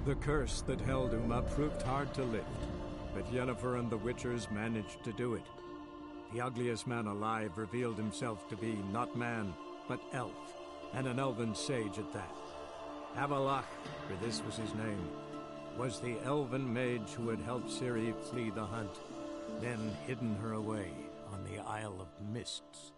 The curse that held Uma proved hard to lift, but Yennefer and the Witchers managed to do it. The ugliest man alive revealed himself to be not man, but elf, and an elven sage at that. Avallac'h, for this was his name, was the elven mage who had helped Ciri flee the hunt, then hidden her away on the Isle of Mists.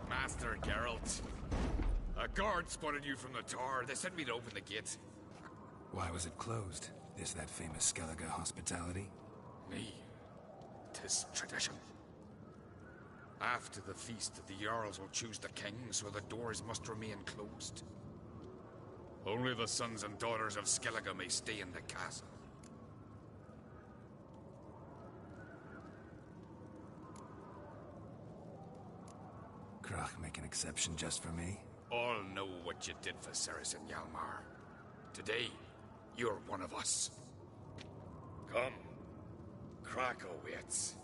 Master Geralt. A guard spotted you from the tower. They sent me to open the gate. Why was it closed? Is that famous Skellige hospitality? Me. 'Tis tradition. After the feast, the Jarls will choose the king, so the doors must remain closed. Only the sons and daughters of Skellige may stay in the castle. Crach make an exception just for me? All know what you did for Cerys and Hjalmar. Today, you're one of us. Come. Crach awaits.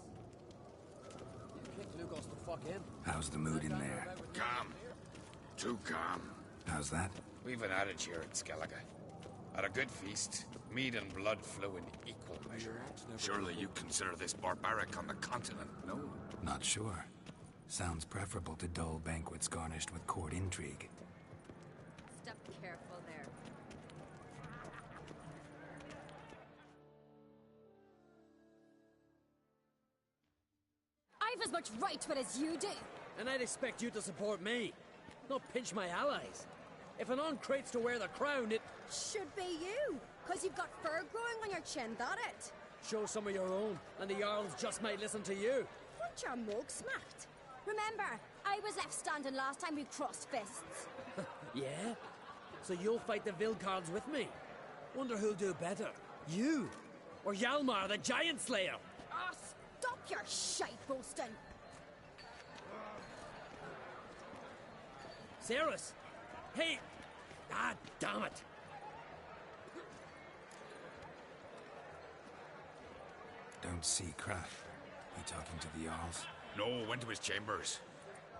Lugos the fuck in. How's the mood in there? Calm. Too calm. How's that? We've an adage here in Skellige. At a good feast, mead and blood flow in equal measure. Surely you consider this barbaric on the continent, no? Not sure. Sounds preferable to dull banquets garnished with court intrigue. Step careful there. I've as much right to it as you do. And I'd expect you to support me, not pinch my allies. If an uncrate's to wear the crown, it Should be you, because you've got fur growing on your chin, that it? shows some of your own, and the Jarls just might listen to you. Want your mug smacked? Remember, I was left standing last time we crossed fists. Yeah? So you'll fight the Vilcards with me? Wonder who'll do better, you or Hjalmar the Giant Slayer? Ah, stop your shite boasting. Cerys! Hey! Ah, damn it! Don't see Crach. He talking to the Jarls? No, went to his chambers.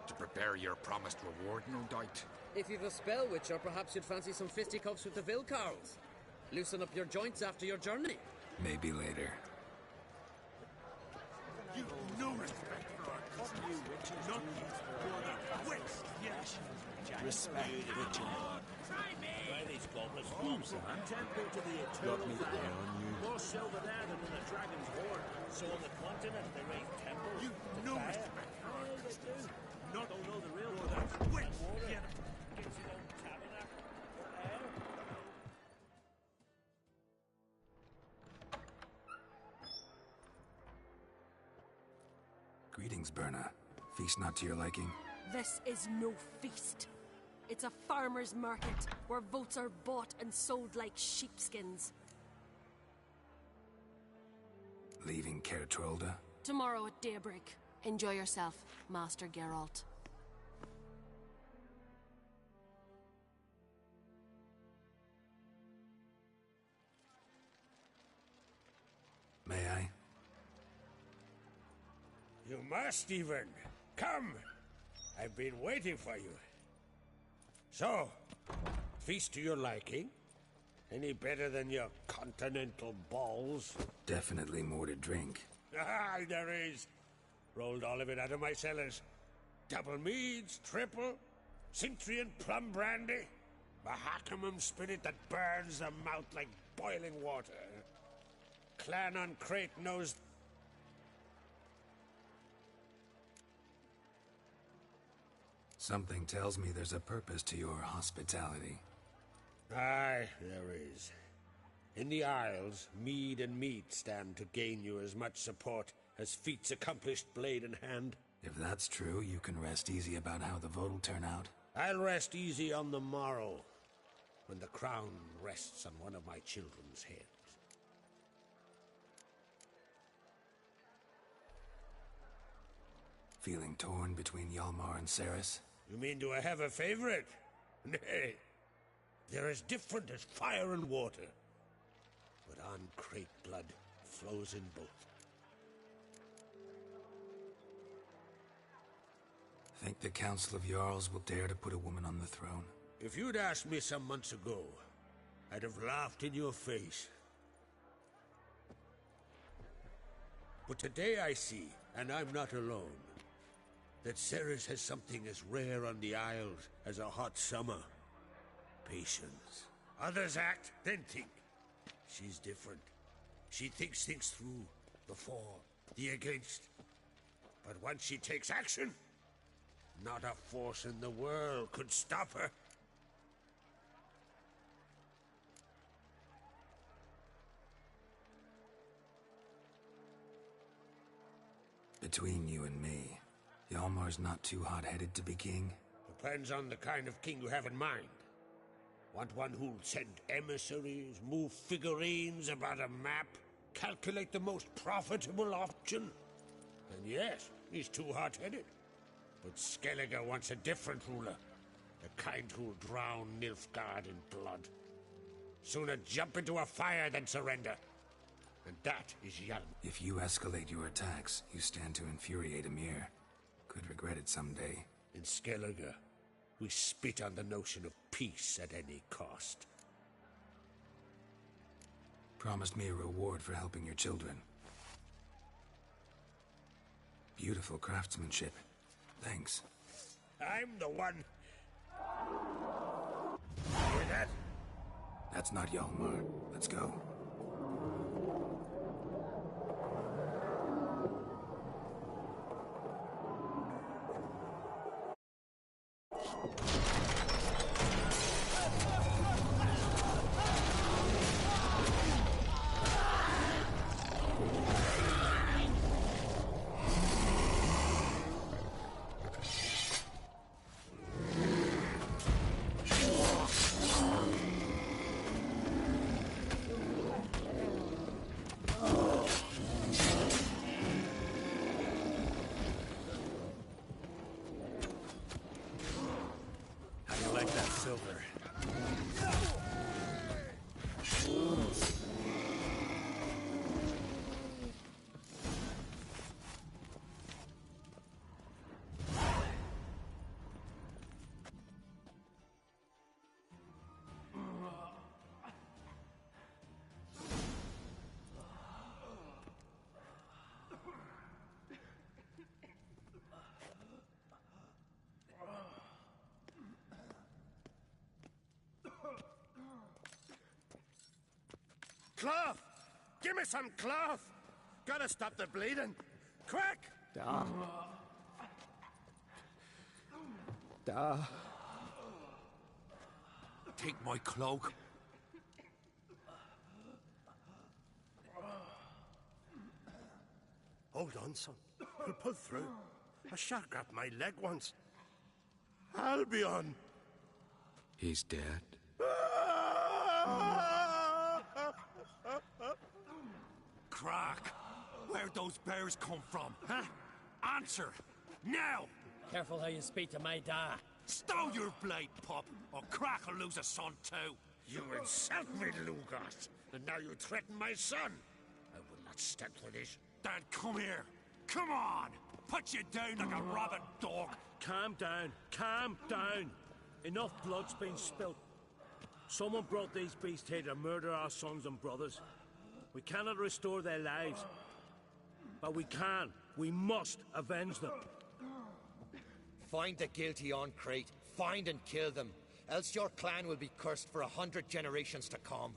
To prepare your promised reward, no doubt. If you've a spell witcher, perhaps you'd fancy some fisticuffs with the Vilcarls. Loosen up your joints after your journey. Maybe later. You've no respect for our customers. Not the wits. Yes. Respect, Witcher. Try these goblins. A temple to the eternal fire. More silver there than in the dragon's hoard. So on the continent they raise temples. You've no respect for our customers. Not don't know the real that wits. Get his own tabernacle. Greetings, Berna. Feast not to your liking? This is no feast. It's a farmer's market, where votes are bought and sold like sheepskins. Leaving Caer Trolda? Tomorrow at daybreak. Enjoy yourself, Master Geralt. May I? You must even. Come. I've been waiting for you. So, feast to your liking? Any better than your continental balls? Definitely more to drink. Ah, there is. Rolled all of it out of my cellars. Double meads, triple, Cintrian plum brandy, Mahakimum spirit that burns the mouth like boiling water. Clan on Crate knows. Something tells me there's a purpose to your hospitality. Aye, there is. In the Isles, mead and meat stand to gain you as much support as feats accomplished blade in hand. If that's true, you can rest easy about how the vote'll turn out. I'll rest easy on the morrow, when the crown rests on one of my children's heads. Feeling torn between Hjalmar and Cerys? You mean, do I have a favorite? Nay. They're as different as fire and water. But An-Craite blood flows in both. Think the Council of Jarls will dare to put a woman on the throne? If you'd asked me some months ago, I'd have laughed in your face. But today I see, and I'm not alone, that Cerys has something as rare on the Isles as a hot summer. Patience. Others act, then think. She's different. She thinks things through, the for, the against. But once she takes action, not a force in the world could stop her. Between you and me, Hjalmar's not too hot-headed to be king? Depends on the kind of king you have in mind. Want one who'll send emissaries, move figurines about a map, calculate the most profitable option? Then yes, he's too hot-headed. But Skellige wants a different ruler. The kind who'll drown Nilfgaard in blood. Sooner jump into a fire than surrender. And that is Hjalmar. If you escalate your attacks, you stand to infuriate Emhyr. Could regret it someday. In Skellige, we spit on the notion of peace at any cost. Promised me a reward for helping your children. Beautiful craftsmanship. Thanks. I'm the one. Hear that? That's not Hjalmar. Let's go. Cloth! Give me some cloth! Gotta stop the bleeding! Quick! Take my cloak. Hold on, son. We'll pull through. A shark grabbed my leg once. Albion! He's dead. Crack! Where'd those bears come from, huh? Answer! Now! Careful how you speak to my da. Stow your blade, pup, or Crack will lose a son too. You insult me, Lugas, and now you threaten my son. I will not stand for this. Dan, come here. Come on! Put you down like a rabid dog. Calm down. Calm down. Enough blood's been spilt. Someone brought these beasts here to murder our sons and brothers. We cannot restore their lives. But we can. We must avenge them. Find the guilty An-Craite. Find and kill them. Else your clan will be cursed for 100 generations to come.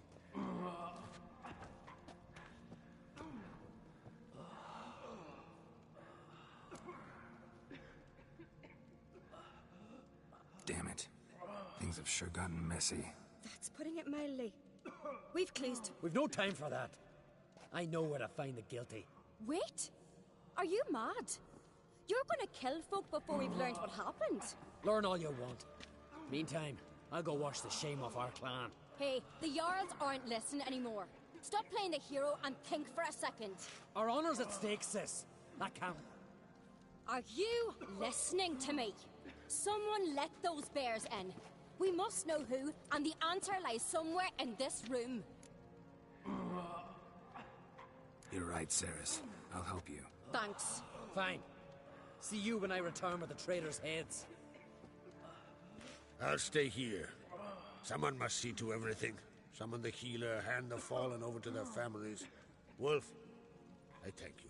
have sure gotten messy. That's putting it mildly. We've clues to... We've no time for that. I know where to find the guilty. Wait! Are you mad? You're gonna kill folk before we've learned what happened. Learn all you want. Meantime, I'll go wash the shame off our clan. Hey, the Jarls aren't listening anymore. Stop playing the hero and think for a second. Our honor's at stake, sis. That can't... Are you listening to me? Someone let those bears in. We must know who, and the answer lies somewhere in this room. You're right, Cerys. I'll help you. Thanks. Fine. See you when I return with the traitors' heads. I'll stay here. Someone must see to everything. Summon the healer, hand the fallen over to their families. Wolf, I thank you.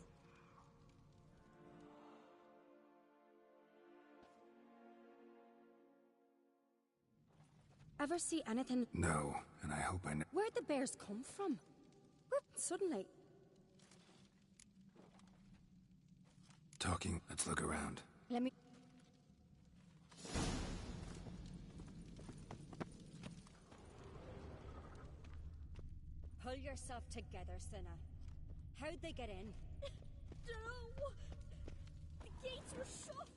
Ever see anything? No, and I hope I know. Where'd the bears come from? Whoop, suddenly. Talking, let's look around. Let me... Pull yourself together, Cinna. How'd they get in? Dunno. The gates were shut.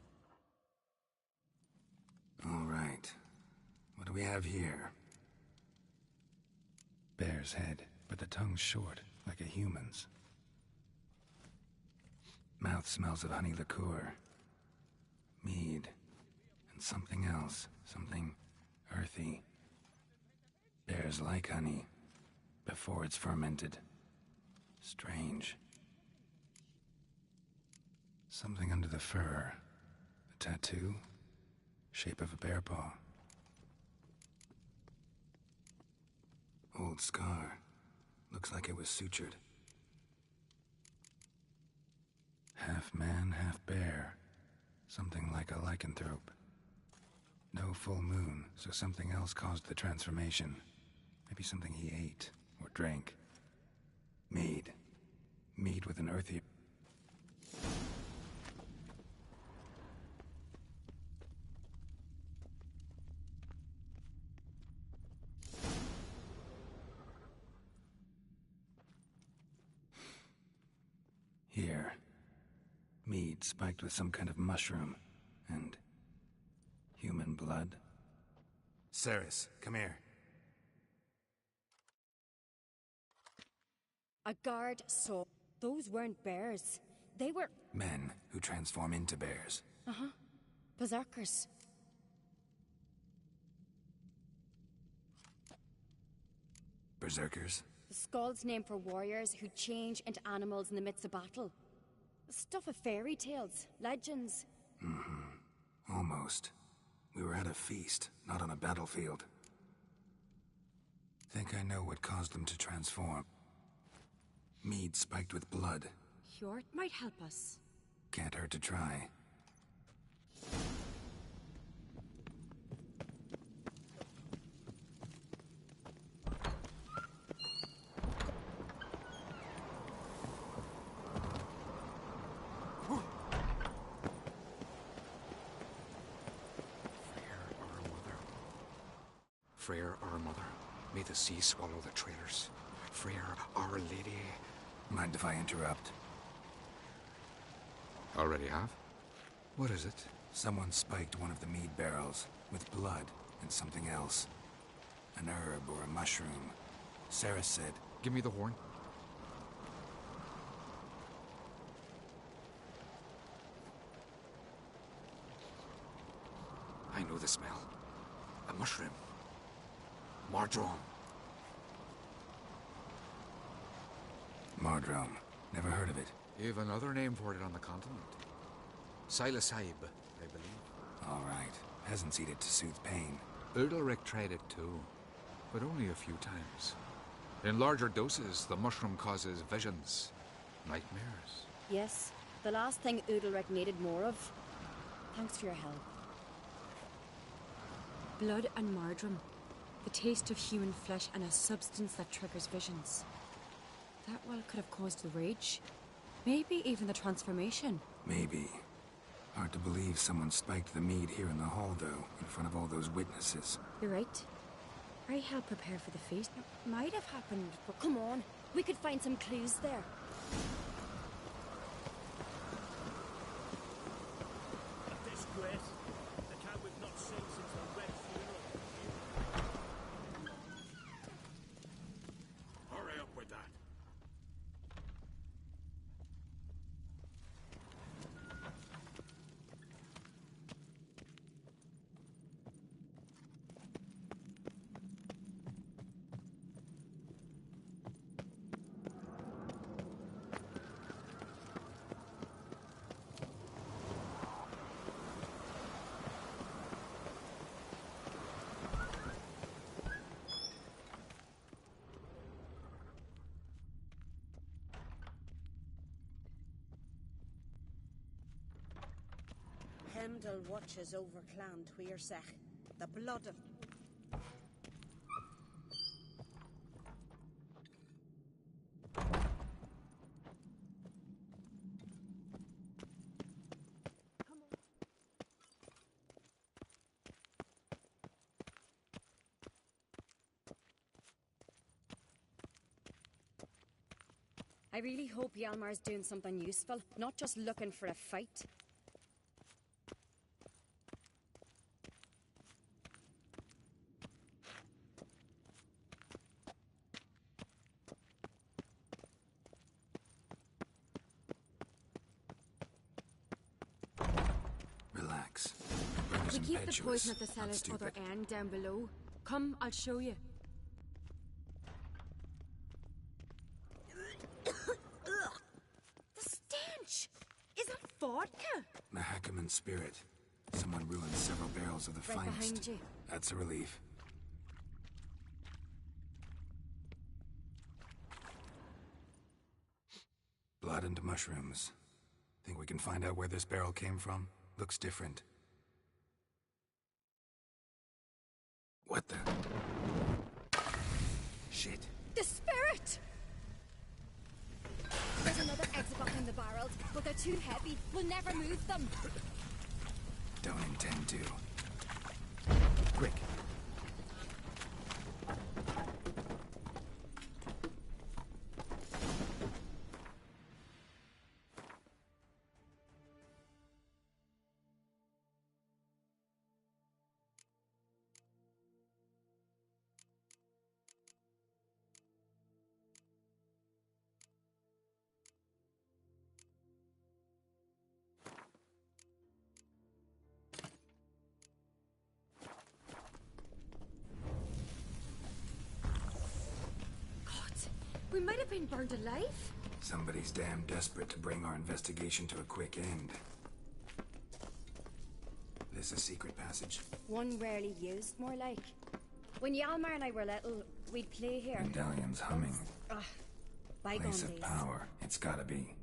All right. What do we have here? Bear's head, but the tongue's short, like a human's. Mouth smells of honey liqueur. Mead. And something else. Something earthy. Bears like honey. Before it's fermented. Strange. Something under the fur. A tattoo? Shape of a bear paw. Old scar. Looks like it was sutured. Half man, half bear. Something like a lycanthrope. No full moon, so something else caused the transformation. Maybe something he ate or drank. Mead. Mead with an earthy... Here. Mead spiked with some kind of mushroom. And... human blood. Cerys, come here. A guard saw. Those weren't bears. They were... Men who transform into bears. Uh-huh. Berserkers. Berserkers? The Skald's name for warriors who change into animals in the midst of battle. Stuff of fairy tales, legends. Mm-hmm. Almost. We were at a feast, not on a battlefield. Think I know what caused them to transform. Mead spiked with blood. Hjort might help us. Can't hurt to try. Freyr, our mother, may the sea swallow the traitors. Freyr, our lady. Mind if I interrupt? Already have? What is it? Someone spiked one of the mead barrels with blood and something else. An herb or a mushroom. Cerys said... Give me the horn. I know the smell. A mushroom. Mardrome. Mardrome. Never heard of it. You've another name for it on the continent. Psilocybe, I believe. All right. Peasants eat it to soothe pain. Udalric tried it too, but only a few times. In larger doses, the mushroom causes visions, nightmares. Yes, the last thing Udalric needed more of. Thanks for your help. Blood and Mardrome. The taste of human flesh and a substance that triggers visions. That well could have caused the rage. Maybe even the transformation. Maybe. Hard to believe someone spiked the mead here in the hall, though, in front of all those witnesses. You're right. I helped prepare for the feast. It might have happened, but Come on, we could find some clues there. A disgrace. The cat we've not seen since the Red funeral. Hurry up with that. Hemdall watches over Clan Tuirsech. The blood of... I really hope Hjalmar's doing something useful, not just looking for a fight. Relax. we keep the poison at the cellar's other end down below. Come, I'll show you. The stench! Is that vodka? Mahakaman spirit. Someone ruined several barrels of the Right finest. behind you. That's a relief. Blood and mushrooms. Think we can find out where this barrel came from? Looks different. What the? Shit. The spirit! There's another exit behind the barrels, but they're too heavy. We'll never move them. Don't intend to. Quick. We might have been burned alive. Somebody's damn desperate to bring our investigation to a quick end. This a secret passage? One rarely used, more like. When Hjalmar and I were little, we'd play here. Medallion's humming. Bygone Place of days. power. It's gotta be.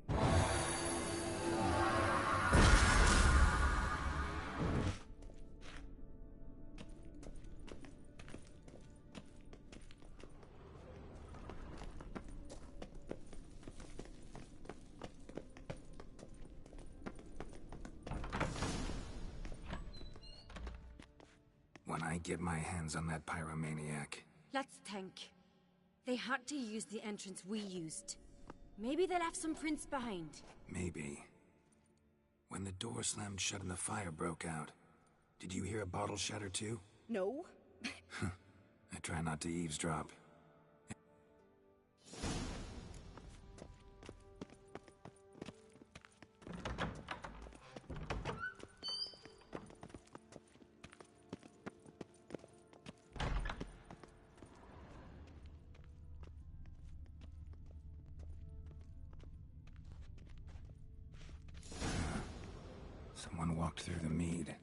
When I get my hands on that pyromaniac. Let's think. They had to use the entrance we used. Maybe they left some prints behind. Maybe. When the door slammed shut and the fire broke out, did you hear a bottle shatter too? No. I try not to eavesdrop. Someone walked through the mead.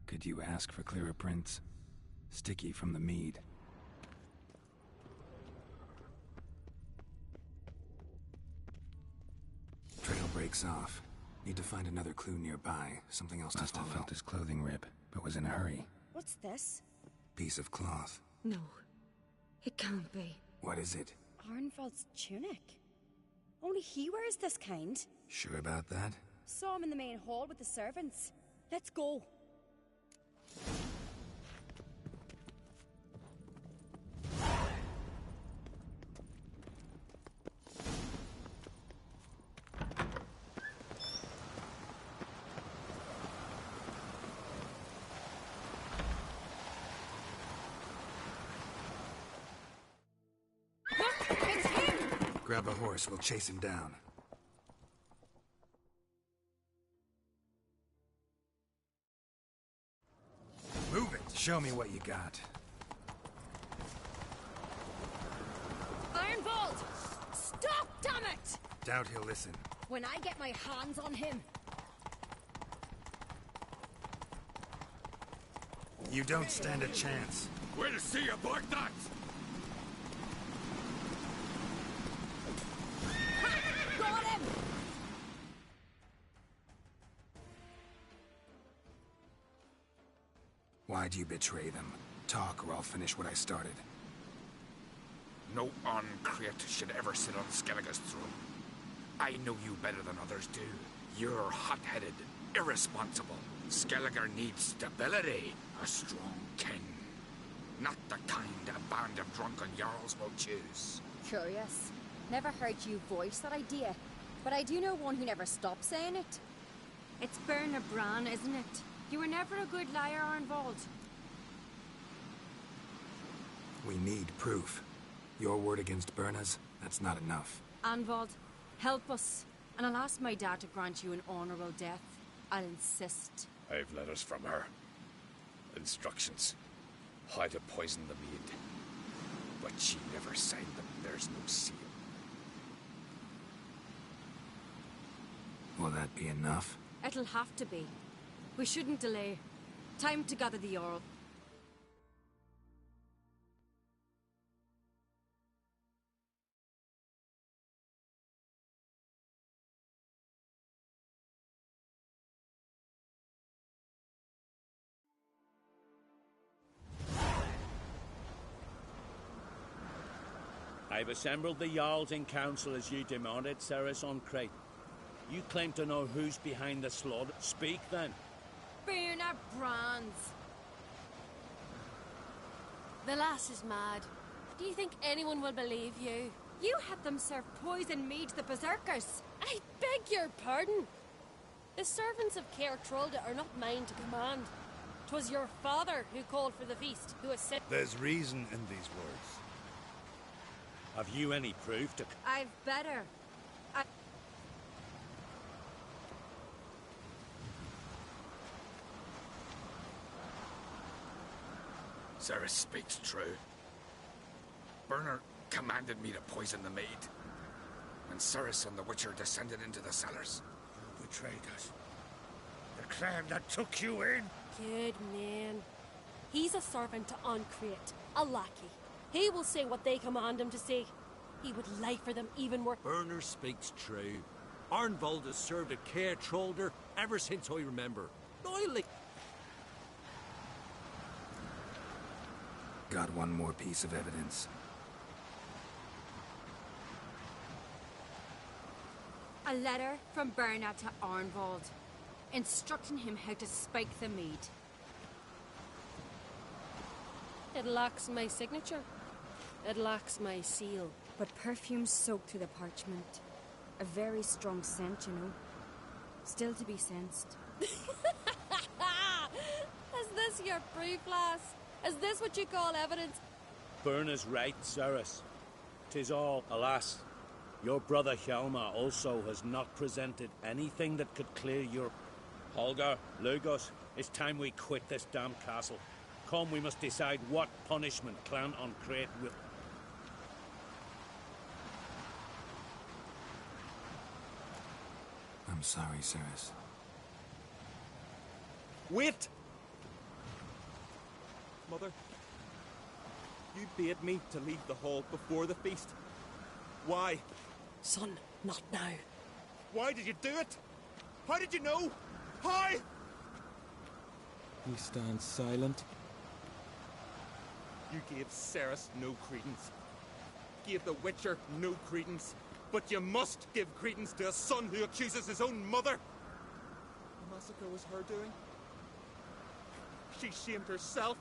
Could you ask for clearer prints? Sticky from the mead. Trail breaks off. Need to find another clue nearby. Something else to follow. Must have felt his clothing rip, but was in a hurry. What's this? Piece of cloth. No. It can't be. What is it? Arnvald's tunic. Only he wears this kind. Sure about that? Saw him in the main hall with the servants. Let's go. Grab a horse, we'll chase him down. Move it! Show me what you got. Ironvolt! Stop, damn it! Doubt he'll listen. When I get my hands on him. You don't stand a chance. We'll see about that! Got him! Why'd you betray them? Talk, or I'll finish what I started. No Ancreit should ever sit on Skellige's throne. I know you better than others do. You're hot-headed, irresponsible. Skellige needs stability, a strong king. Not the kind a band of drunken jarls will choose. Curious. Never heard you voice that idea, but I do know one who never stops saying it. It's Berna Bran, isn't it? You were never a good liar, Arnvald. We need proof. Your word against Berna's, that's not enough. Arnvald, help us. And I'll ask my dad to grant you an honorable death. I'll insist. I've letters from her. Instructions. How to poison the mead. But she never signed them. There's no seal. Will that be enough? It'll have to be. We shouldn't delay. Time to gather the Jarl. I've assembled the Jarls in council as you demanded, Cerys Ancreit. You claim to know who's behind the slaughter. Speak then. Berna Brands. The lass is mad. Do you think anyone will believe you? You had them serve poison mead to the berserkers. I beg your pardon. The servants of Caer Trolde are not mine to command. 'Twas your father who called for the feast, who has said... There's reason in these words. Have you any proof to... I've better. Cerys speaks true. Berna commanded me to poison the maid. When Cerys and the Witcher descended into the cellars. You betrayed us. The clan that took you in. Good man. He's a servant to Ancreit, a lackey. He will say what they command him to say. He would lie for them even more. Berner speaks true. Arnvald has served at Caer Trolde ever since I remember. Loyally. Got one more piece of evidence. A letter from Berna to Arnvald, instructing him how to spike the mead. It lacks my signature. It lacks my seal. But perfume soaked through the parchment. A very strong scent, you know. Still to be sensed. Is this your proof, lass? Is this what you call evidence? Berna's right, Cerys. 'Tis all, alas. Your brother Hjalmar also has not presented anything that could clear your... Holger, Lugos, it's time we quit this damn castle. Come, we must decide what punishment Clan Ancreit will... I'm sorry, Cerys. Wait! Mother, you bade me to leave the hall before the feast. Why? Son, not now. Why did you do it? How did you know? How? He stands silent. You gave Cerys no credence. Gave the Witcher no credence. But you must give credence to a son who accuses his own mother. The massacre was her doing. She shamed herself,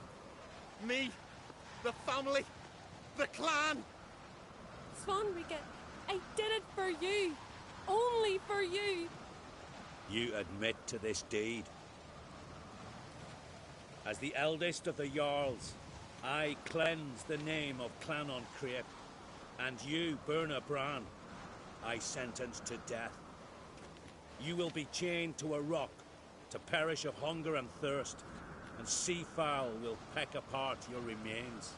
me, the family, the clan. Svanrige, I did it for you. Only for you. You admit to this deed. As the eldest of the Jarls, I cleanse the name of Clan on Crete, and you, Birna Bran, I sentence to death. You will be chained to a rock to perish of hunger and thirst, and sea fowl will peck apart your remains.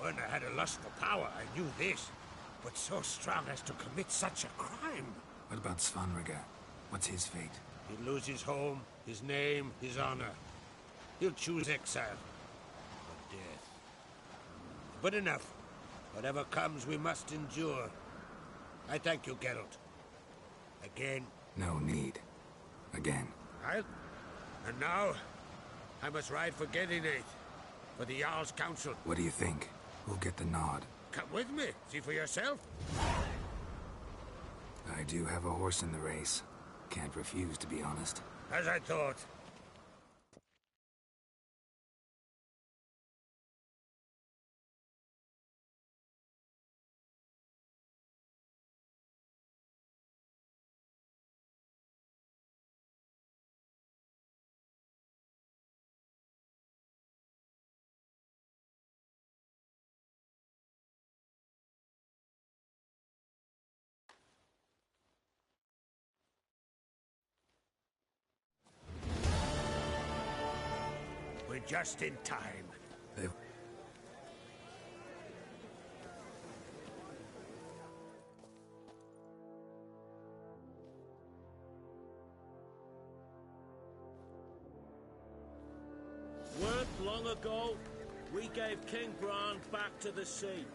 When I had a lust for power, I knew this. But so strong as to commit such a crime. What about Svanrige? What's his fate? He'll lose his home, his name, his honor. He'll choose exile. Or death. But enough. Whatever comes, we must endure. I thank you, Geralt. Again. No need. Again. And now, I must ride for Gedinate. For the Jarl's Council. What do you think? Who'll get the nod? Come with me. See for yourself. I do have a horse in the race. Can't refuse, to be honest. As I thought. We're just in time. Weren't long ago, we gave King Bran back to the sea.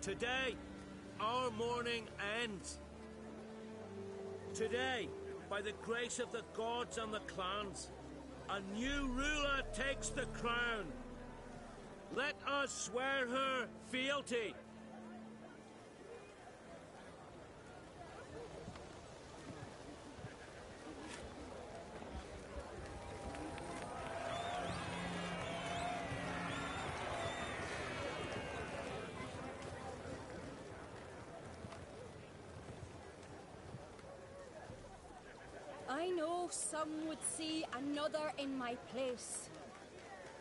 Today, our mourning ends. Today, by the grace of the gods and the clans, a new ruler takes the crown. Let us swear her fealty. I know some would see another in my place.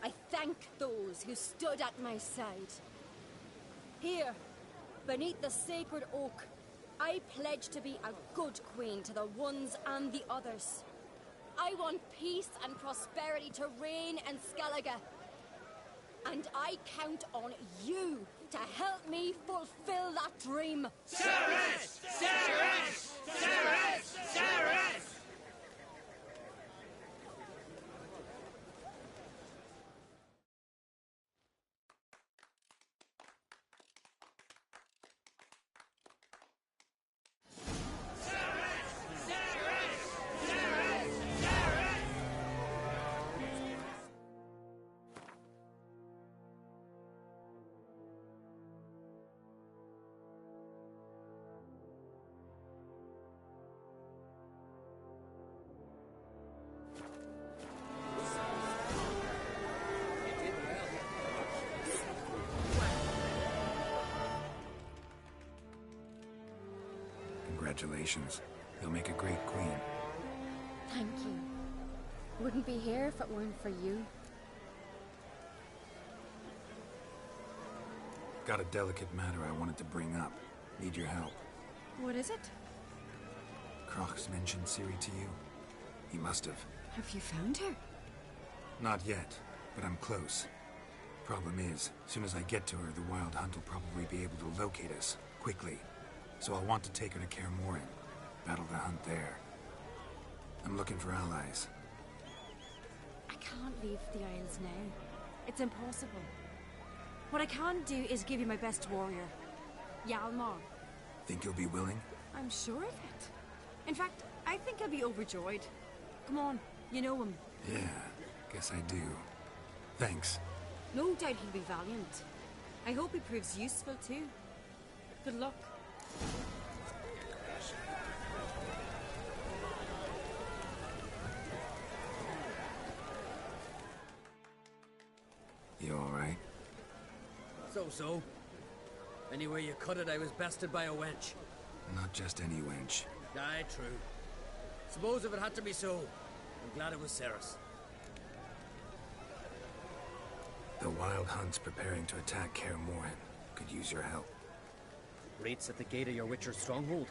I thank those who stood at my side. Here, beneath the sacred oak, I pledge to be a good queen to the ones and the others. I want peace and prosperity to reign in Skellige. And I count on you to help me fulfill that dream. Cerys! Cerys! Cerys! Cerys! Congratulations. You'll make a great queen. Thank you. Wouldn't be here if it weren't for you. Got a delicate matter I wanted to bring up. Need your help. What is it? Crach's mentioned Ciri to you? He must have. Have you found her? Not yet, but I'm close. Problem is, as soon as I get to her, the Wild Hunt will probably be able to locate us, quickly. So I'll want to take her to Kaer Morhen. Battle the hunt there. I'm looking for allies. can't leave the Isles now. It's impossible. What I can do is give you my best warrior, Hjalmar. Think you'll be willing? I'm sure of it. In fact, I think I'll be overjoyed. Come on, you know him. Yeah, guess I do. Thanks. No doubt he'll be valiant. I hope he proves useful too. Good luck. You alright? So. Anywhere you cut it, I was bested by a wench. Not just any wench. Aye, true. Suppose if it had to be so, I'm glad it was Cerys. The Wild Hunt's preparing to attack Kaer Morhen. Could use your help. Rates at the gate of your Witcher's stronghold.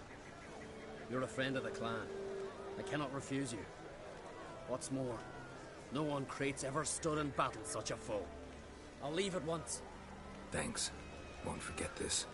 You're a friend of the clan. I cannot refuse you. What's more, no one Crate's ever stood in battle such a foe. I'll leave at once. Thanks. Won't forget this.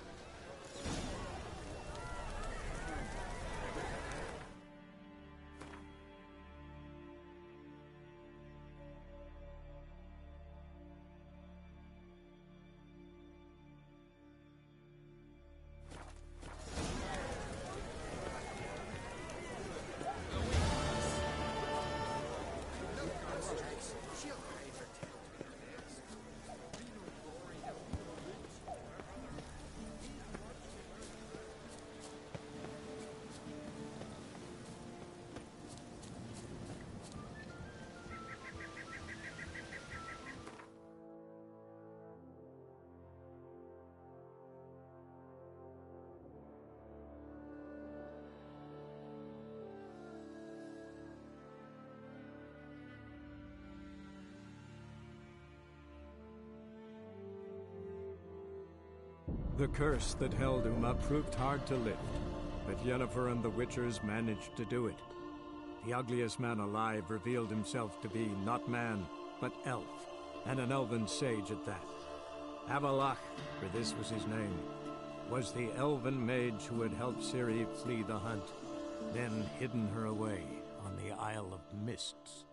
The curse that held Uma proved hard to lift, but Yennefer and the Witchers managed to do it. The ugliest man alive revealed himself to be not man, but elf, and an elven sage at that. Avallac'h, for this was his name, was the elven mage who had helped Ciri flee the hunt, then hidden her away on the Isle of Mists.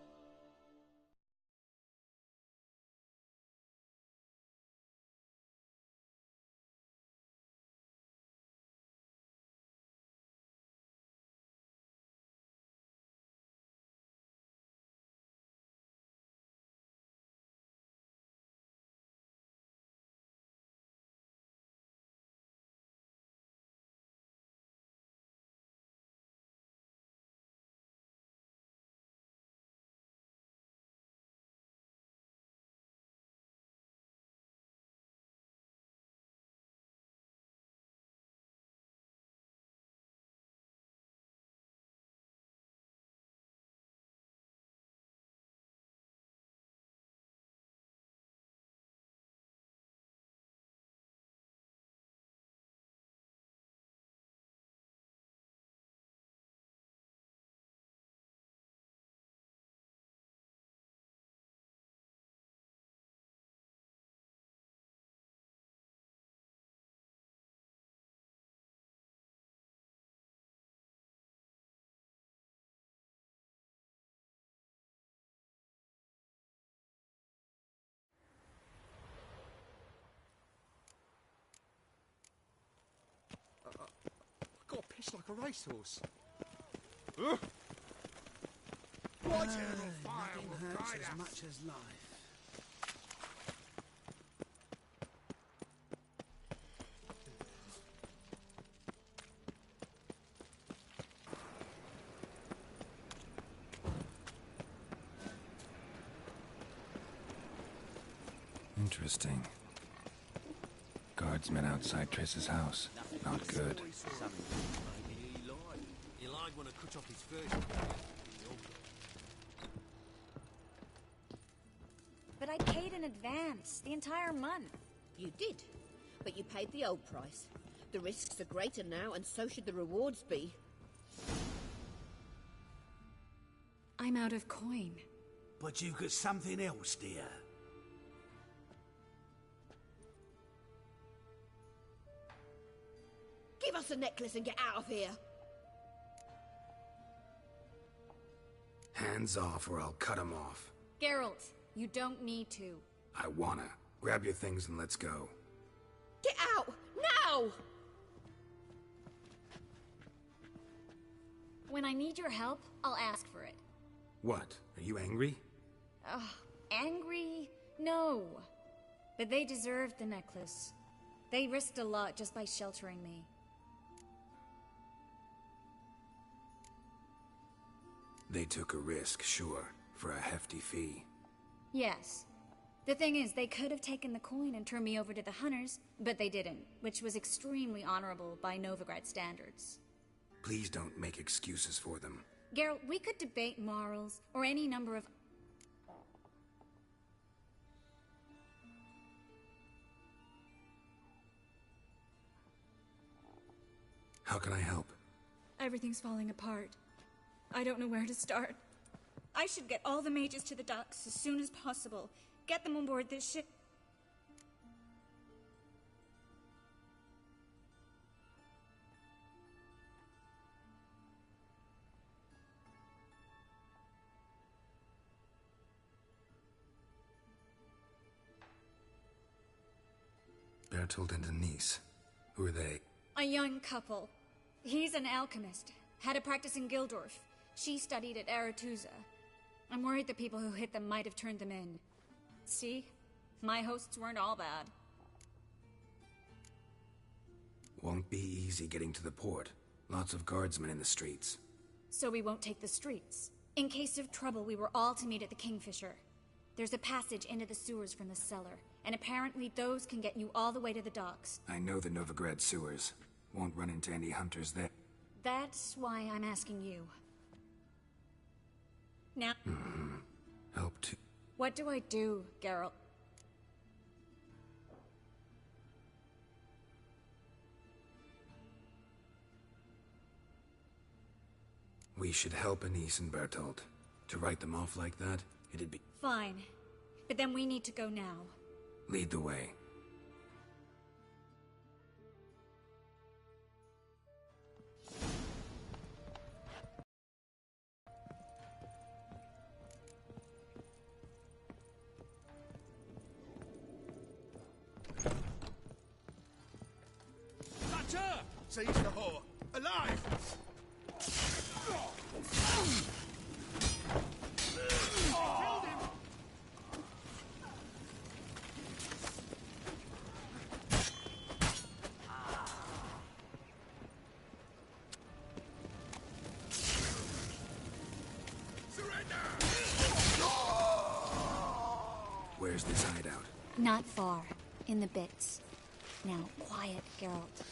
Got a piss like a racehorse. Ugh. What a fire will hurts guide as us. much as life. Interesting. Guardsmen outside Triss's house. Not good. He lied when I cut off his first. But I paid in advance, the entire month. You did, but you paid the old price. The risks are greater now, and so should the rewards be. I'm out of coin. But you've got something else, dear. Give us the necklace and get out of here. Hands off or I'll cut him off. Geralt, you don't need to. I wanna. Grab your things and let's go. Get out! Now! When I need your help, I'll ask for it. What? Are you angry? Ugh, angry? No. But they deserved the necklace. They risked a lot just by sheltering me. They took a risk, sure, for a hefty fee. Yes. The thing is, they could have taken the coin and turned me over to the hunters, but they didn't, which was extremely honorable by Novigrad standards. Please don't make excuses for them. Geralt, we could debate morals, or any number of... How can I help? Everything's falling apart. I don't know where to start. I should get all the mages to the docks as soon as possible. Get them on board this ship. Bertold and Denise. Who are they? A young couple. He's an alchemist. Had a practice in Gildorf. She studied at Aretuza. I'm worried the people who hit them might have turned them in. See? My hosts weren't all bad. Won't be easy getting to the port. Lots of guardsmen in the streets. So we won't take the streets. In case of trouble, we were all to meet at the Kingfisher. There's a passage into the sewers from the cellar, and apparently those can get you all the way to the docks. I know the Novigrad sewers. Won't run into any hunters there. That's why I'm asking you. Now... Help to... What do I do, Geralt? We should help Anise and Bertold. To write them off like that, it'd be... Fine. But then we need to go now. Lead the way. Thatcher! Seize the whore! Alive! Where's this hideout? Not far. In the bits. Now, quiet, Geralt.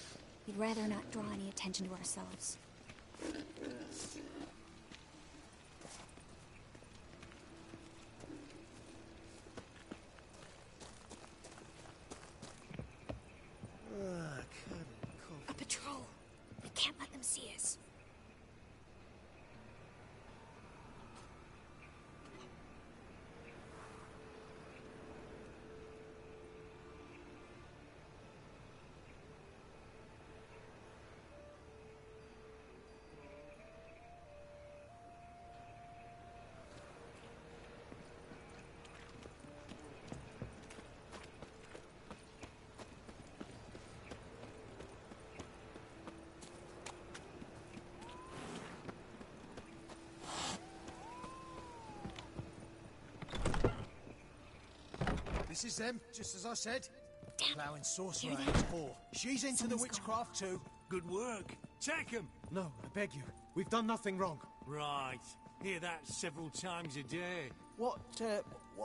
We'd rather not draw any attention to ourselves. A patrol. We can't let them see us. This is them, just as I said. Plowing sorcerer Hear at that? his whore. She's into the Someone's witchcraft too. Good work. Take him. No, I beg you. We've done nothing wrong. Right. Hear that several times a day. What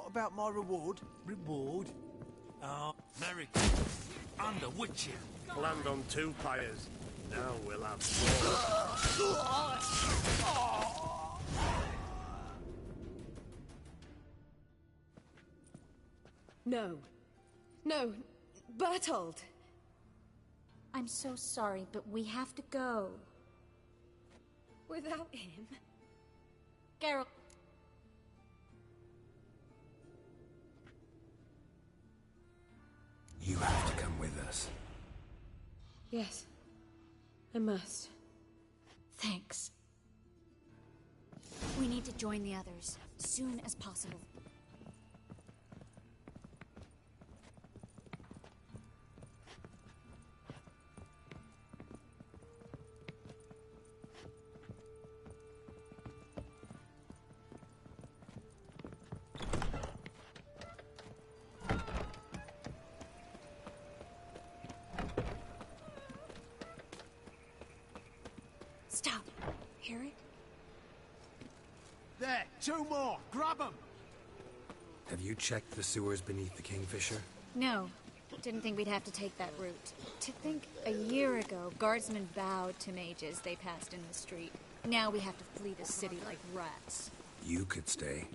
about my reward? Reward? Oh, Merrick. And a witcher. Land on 2 pyres. Now we'll have 4. No. No. Bertold! I'm so sorry, but we have to go. Without him? Geralt. You have to come with us. Yes. I must. Thanks. We need need to join the others, as soon as possible. Stop. Hear it? There, 2 more. Grab them. Have you checked the sewers beneath the Kingfisher? No. Didn't think we'd have to take that route. To think a year ago, guardsmen bowed to mages they passed in the street. Now we have to flee the city like rats. You could stay.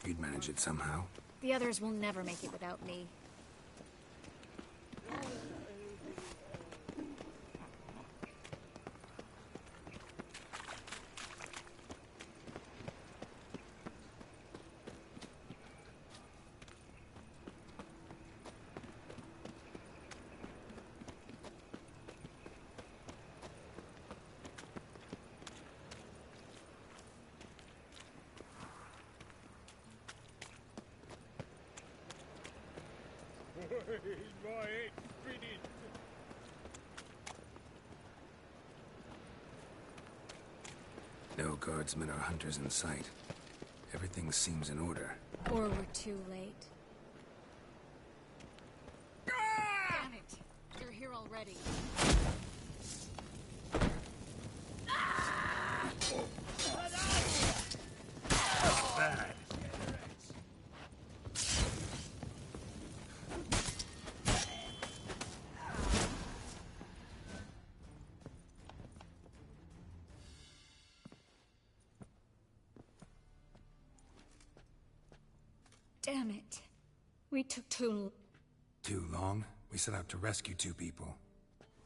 You'd manage it somehow. The others will never make it without me. No guardsmen or hunters in sight. Everything seems in order. Or we're too late. Damn it! They're here already. Bad. Damn it. We took too Too long? We set out to rescue 2 people.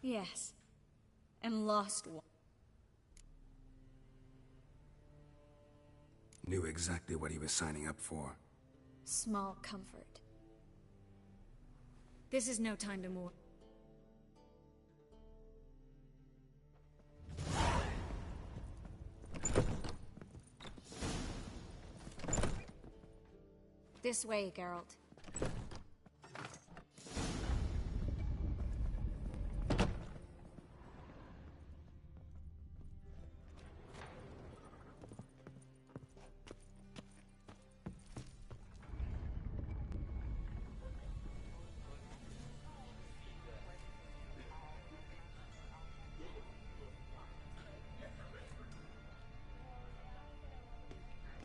Yes. And lost one. Knew exactly what he was signing up for. Small comfort. This is no time to mourn. This way, Geralt.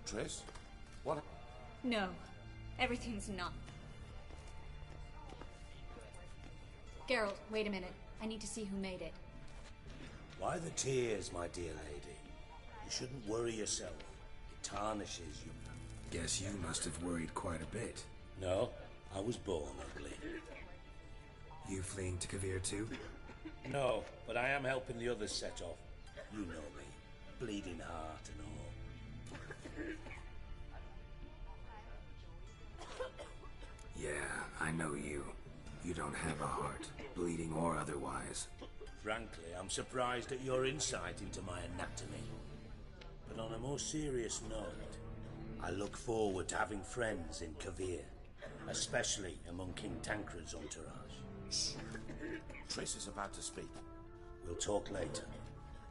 Triss? What? No. Everything's not. Geralt, wait a minute. I need to see who made it. Why the tears, my dear lady? You shouldn't worry yourself. It tarnishes you. Guess you must have worried quite a bit. No, I was born ugly. You fleeing to Kavir too? No, but I am helping the others set off. You know me. Bleeding heart and all. Yeah, I know you. You don't have a heart, bleeding or otherwise. Frankly, I'm surprised at your insight into my anatomy. But on a more serious note, I look forward to having friends in Kavir, especially among King Tancred's entourage. Shh. Triss is about to speak. We'll talk later.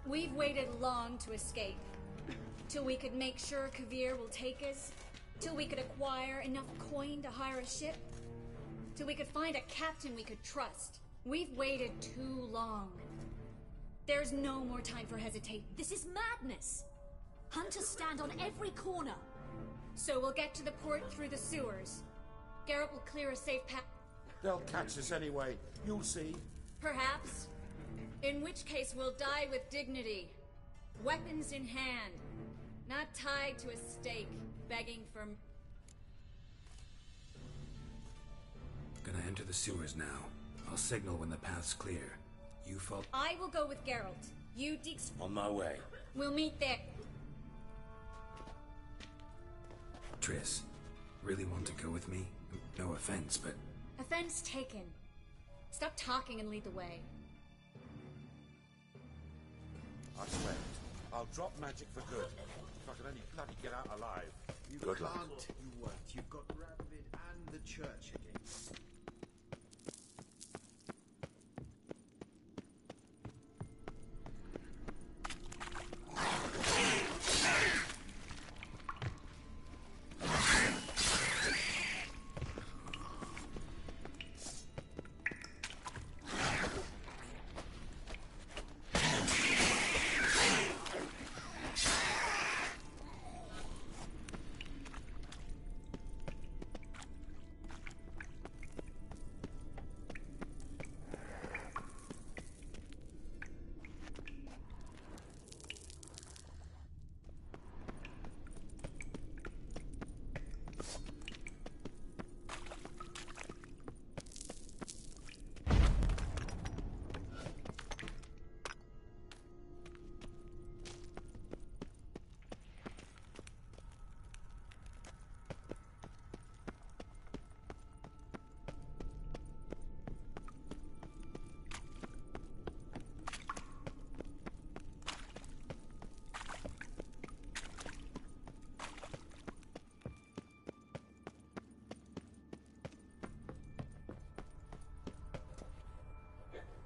We've waited long to escape. Till we could make sure Kavir will take us. Till we could acquire enough coin to hire a ship. Till we could find a captain we could trust. We've waited too long. There's no more time for hesitate. This is madness! Hunters stand on every corner. So we'll get to the port through the sewers. Geralt will clear a safe path. They'll catch us anyway. You'll see. Perhaps. In which case we'll die with dignity. Weapons in hand. Not tied to a stake, begging for... Gonna enter the sewers now. I'll signal when the path's clear. You follow... I will go with Geralt. You, Deeks... On my way. We'll meet there. Triss, really want to go with me? No offense, but... Offense taken. Stop talking and lead the way. I swear it. I'll drop magic for good. If I could only bloody get out alive. You Good can't, luck. you won't. You've got Ravid and the church against you.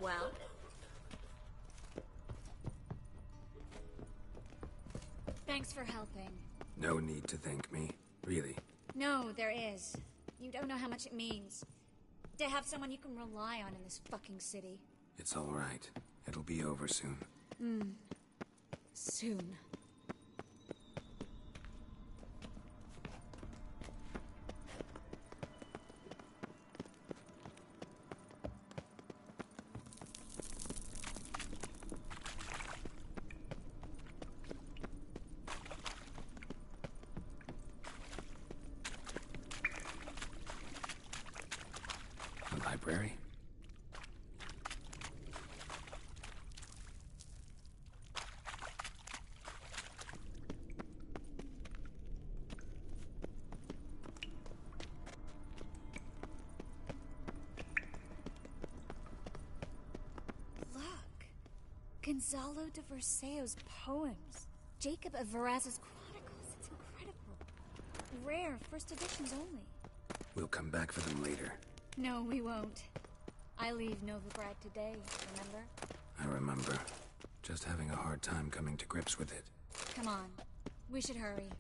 Well? Thanks for helping. No need to thank me. Really. No, there is. You don't know how much it means. To have someone you can rely on in this fucking city. It's all right. It'll be over soon. Soon. The library? Look. Gonzalo de Verseo's poems. Jacob of Verraz's Chronicles. It's incredible. Rare, first editions only. We'll come back for them later. No, we won't. I leave Novigrad today, remember? I remember. Just having a hard time coming to grips with it. Come on. We should hurry.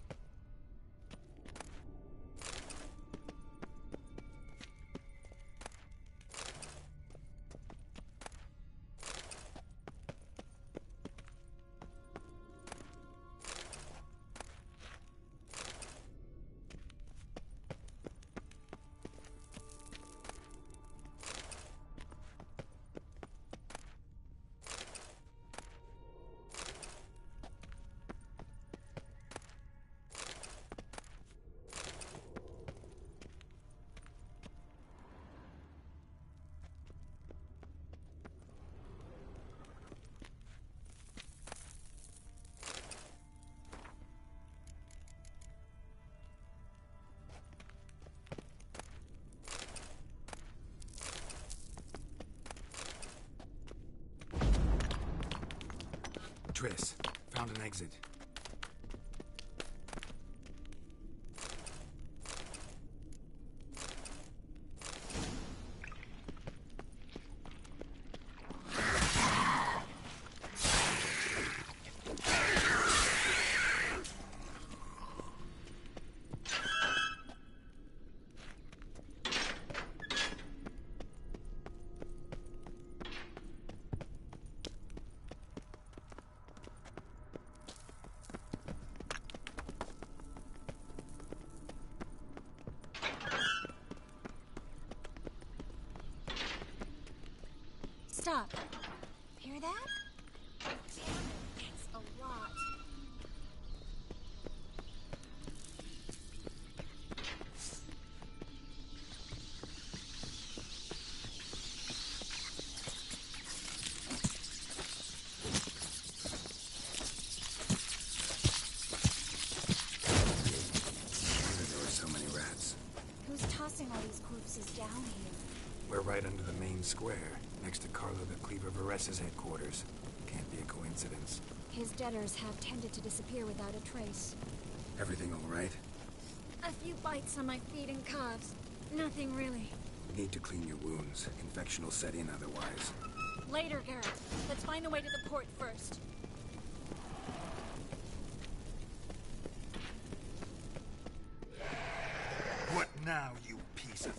Triss, found an exit. Stop. Hear that? That's a lot. There were so many rats. Who's tossing all these corpses down here? We're right under the main square, next to Carlo the Cleaver Veressa's headquarters. Can't be a coincidence. His debtors have tended to disappear without a trace. Everything all right? A few bites on my feet and calves. Nothing really. Need to clean your wounds. Infection will set in otherwise. Later, Garrett. Let's find the way to the port first. What now, you piece of...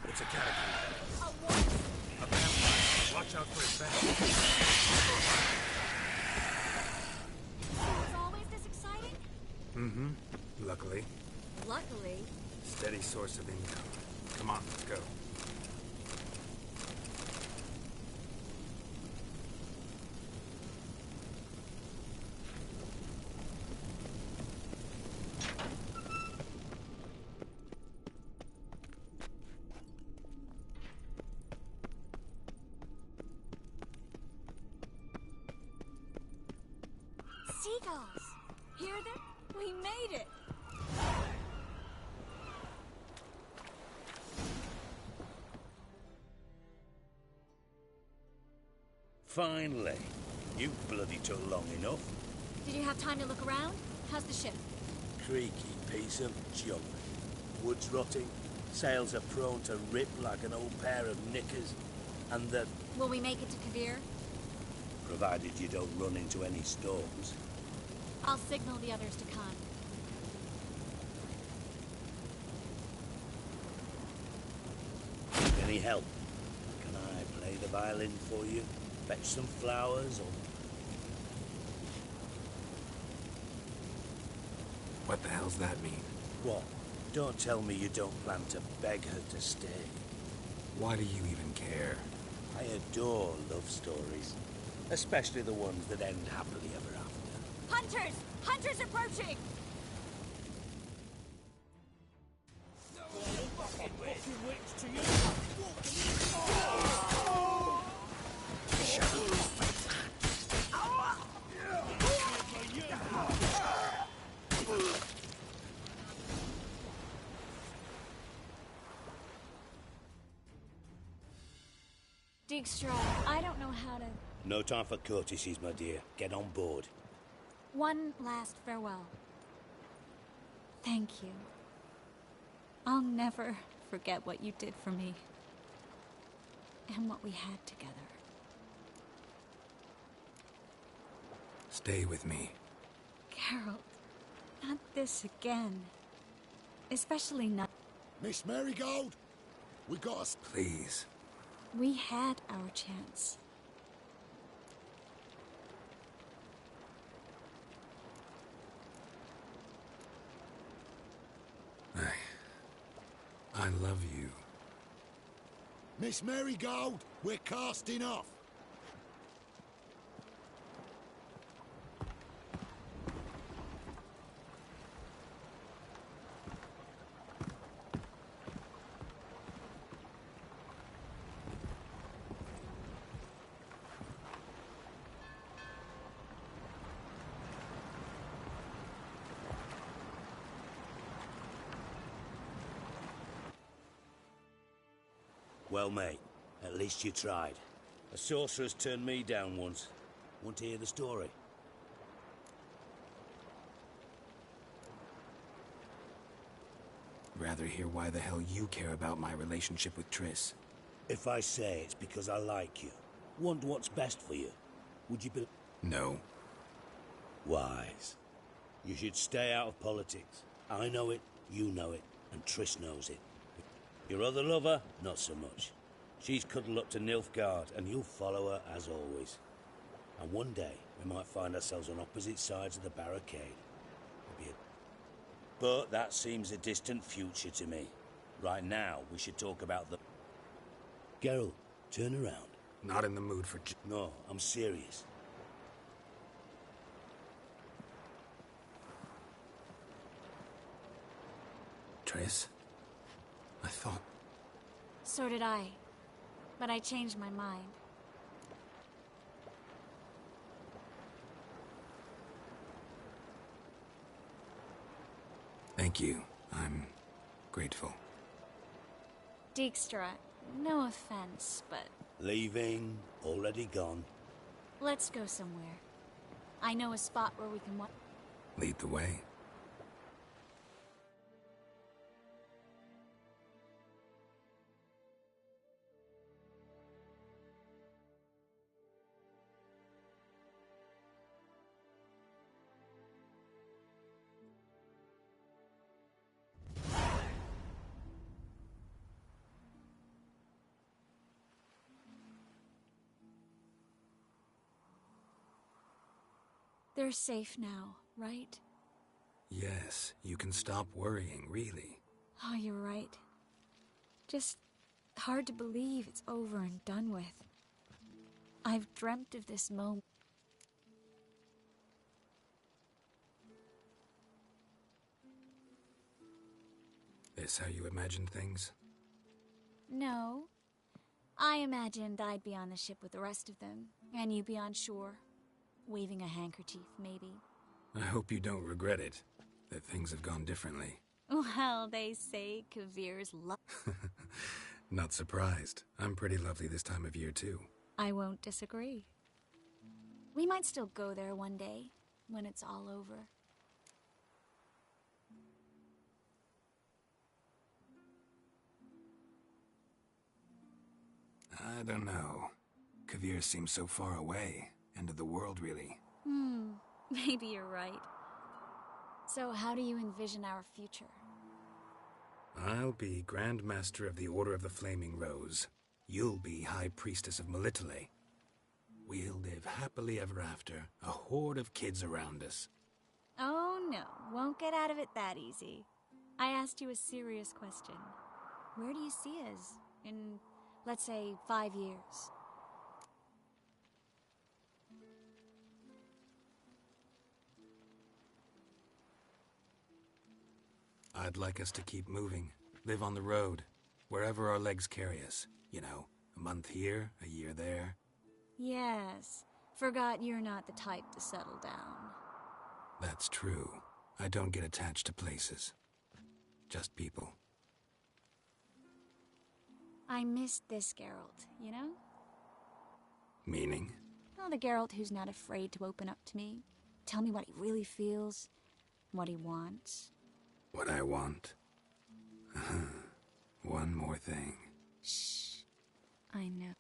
It's a catacomb. A vampire. Watch out for his back. Was always this exciting? Mm-hmm. Luckily. Luckily. Steady source of income. Come on, let's go. Seagulls! Hear them? We made it! Finally. You bloody took long enough. Did you have time to look around? How's the ship? Creaky piece of junk. Wood's rotting. Sails are prone to rip like an old pair of knickers. And the... Will we make it to Kavir? Provided you don't run into any storms. I'll signal the others to come. Any help? Can I play the violin for you? Fetch some flowers, or... What the hell's that mean? What? Don't tell me you don't plan to beg her to stay. Why do you even care? I adore love stories. Especially the ones that end happily ever after. Hunters! Hunters approaching! Dijkstra, I don't know how to... No time for courtesies, my dear. Get on board. One last farewell. Thank you. I'll never forget what you did for me. And what we had together. Stay with me. Geralt, not this again. Especially not... Miss Marigold, we got us... Please. We had our chance. I love you. Miss Marigold, we're casting off. Well, mate, at least you tried. A sorcerer's turned me down once. Want to hear the story? Rather hear why the hell you care about my relationship with Triss. If I say it's because I like you, want what's best for you, would you be... No. Wise. You should stay out of politics. I know it, you know it, and Triss knows it. Your other lover, not so much. She's cuddled up to Nilfgaard, and you'll follow her as always. And one day, we might find ourselves on opposite sides of the barricade. But that seems a distant future to me. Right now, we should talk about the... Geralt, turn around. Not in the mood for... No, I'm serious. Triss? I thought... So did I. But I changed my mind. Thank you. I'm grateful. Dijkstra, no offense, but... Leaving, already gone. Let's go somewhere. I know a spot where we can... Lead the way. They're safe now, right? Yes, you can stop worrying, really. Oh, you're right. Just hard to believe it's over and done with. I've dreamt of this moment. This how you imagined things? No. I imagined I'd be on the ship with the rest of them, and you be on shore. Waving a handkerchief, maybe. I hope you don't regret it, that things have gone differently. Well, they say Kavir's luck. Not surprised. I'm pretty lovely this time of year, too. I won't disagree. We might still go there one day, when it's all over. I don't know. Kavir seems so far away. End of the world, really. Maybe you're right. So how do you envision our future? I'll be Grand Master of the Order of the Flaming Rose. You'll be High Priestess of Melitele. We'll live happily ever after, a horde of kids around us. Oh no, won't get out of it that easy. I asked you a serious question. Where do you see us in, let's say, 5 years? I'd like us to keep moving, live on the road, wherever our legs carry us. You know, a month here, a year there. Yes, forgot you're not the type to settle down. That's true. I don't get attached to places. Just people. I missed this Geralt, you know? Meaning? Oh, the Geralt who's not afraid to open up to me. Tell me what he really feels, what he wants. What I want. One more thing. Shh. I know.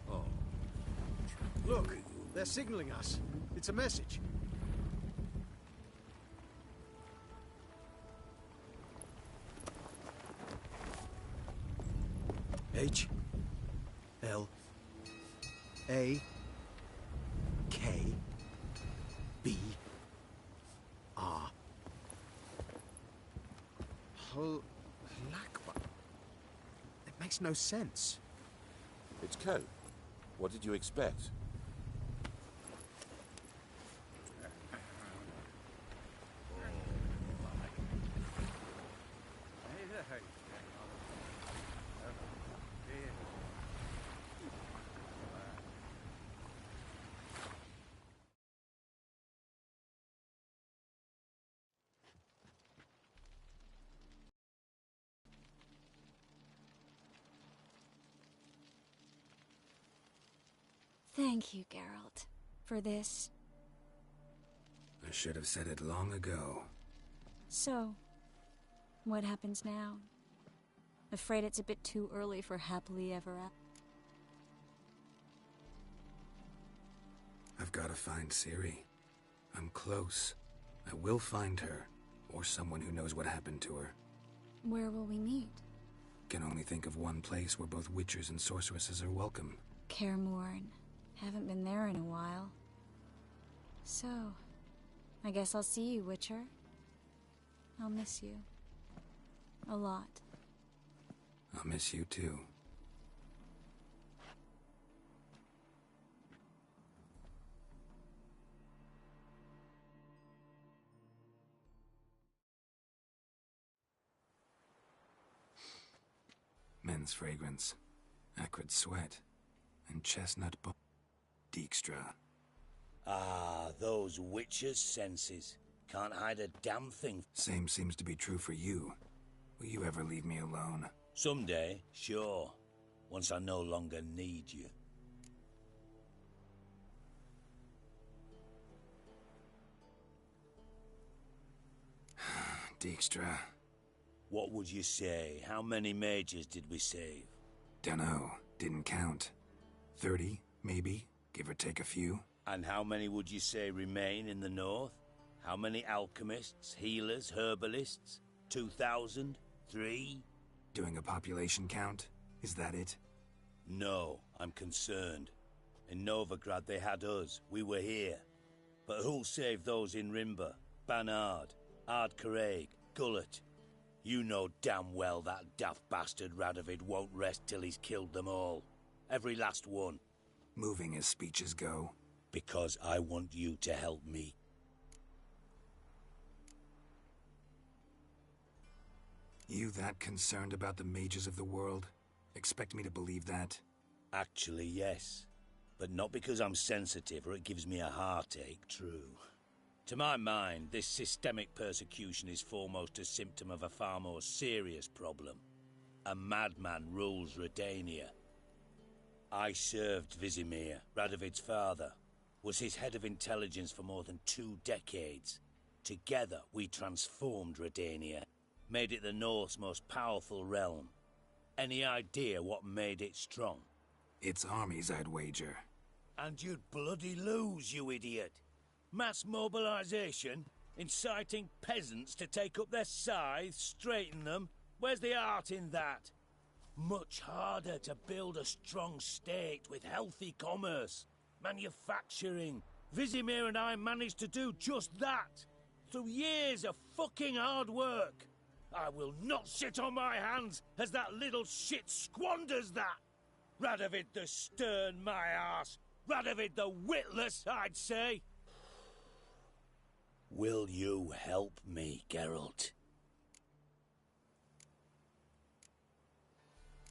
Oh. Look, they're signaling us. It's a message. H L A K B R Lakba. It makes no sense. It's code. What did you expect? Thank you, Geralt, for this. I should have said it long ago. So, what happens now? Afraid it's a bit too early for happily ever after. I've got to find Ciri. I'm close. I will find her, or someone who knows what happened to her. Where will we meet? Can only think of one place where both witchers and sorceresses are welcome. Kaer Morhen. Haven't been there in a while. So, I guess I'll see you, Witcher. I'll miss you. A lot. I'll miss you too. Men's fragrance, acrid sweat, and chestnut Dijkstra. Ah, those witches' senses. Can't hide a damn thing. Same seems to be true for you. Will you ever leave me alone? Someday, sure. Once I no longer need you. Dijkstra. What would you say? How many mages did we save? Dunno. Didn't count. 30, maybe? Give or take a few? And how many would you say remain in the north? How many alchemists, healers, herbalists? 2,000? 3? Doing a population count? Is that it? No, I'm concerned. In Novigrad they had us. We were here. But who'll save those in Rimba? Banard, Ardcaraig, Gullet? You know damn well that daft bastard Radovid won't rest till he's killed them all. Every last one. Moving as speeches go. Because I want you to help me. You that concerned about the mages of the world? Expect me to believe that? Actually, yes. But not because I'm sensitive or it gives me a heartache, true. To my mind, this systemic persecution is foremost a symptom of a far more serious problem. A madman rules Redania. I served Vizimir, Radovid's father. Was his head of intelligence for more than 2 decades. Together, we transformed Redania. Made it the North's most powerful realm. Any idea what made it strong? Its armies, I'd wager. And you'd bloody lose, you idiot. Mass mobilization? Inciting peasants to take up their scythes, straighten them? Where's the art in that? Much harder to build a strong state with healthy commerce. Manufacturing. Vizimir and I managed to do just that. Through years of fucking hard work. I will not sit on my hands as that little shit squanders that. Radovid the stern, my ass. Radovid the witless, I'd say. Will you help me, Geralt?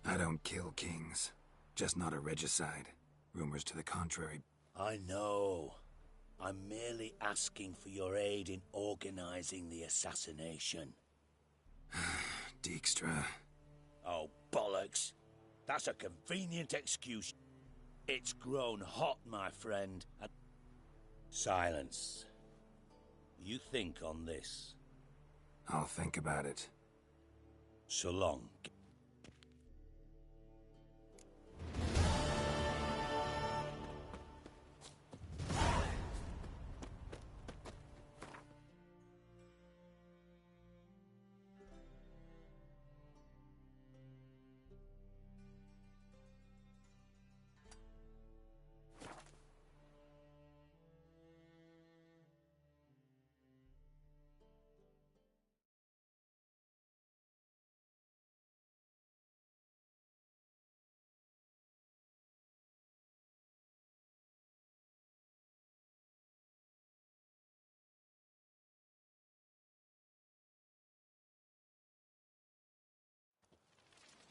I don't kill kings. Just not a regicide. Rumors to the contrary. I know. I'm merely asking for your aid in organizing the assassination. Dijkstra. Oh, bollocks. That's a convenient excuse. It's grown hot, my friend. Silence. You think on this. I'll think about it. So long.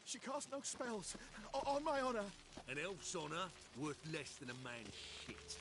She cast no spells. On my honor. An elf's honor worth less than a man's shit.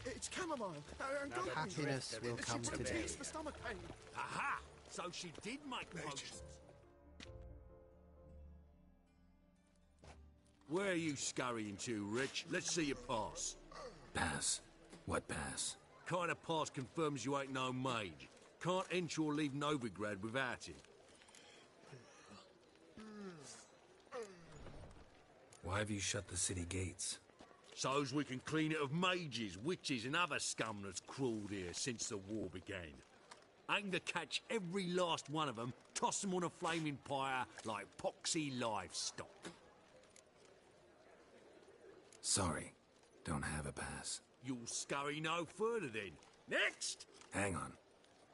It's chamomile. And gold Happiness will come It's today. for stomach pain. Aha! So she did make potions. Where are you scurrying to, Rich? Let's see your pass. Pass? What pass? Kind of pass confirms you ain't no mage. Can't enter or leave Novigrad without it. Why have you shut the city gates? So's we can clean it of mages, witches and other scum that's crawled here since the war began. Aim to catch every last one of them, toss them on a flaming pyre like poxy livestock. Sorry, don't have a pass. You'll scurry no further then. Next! Hang on.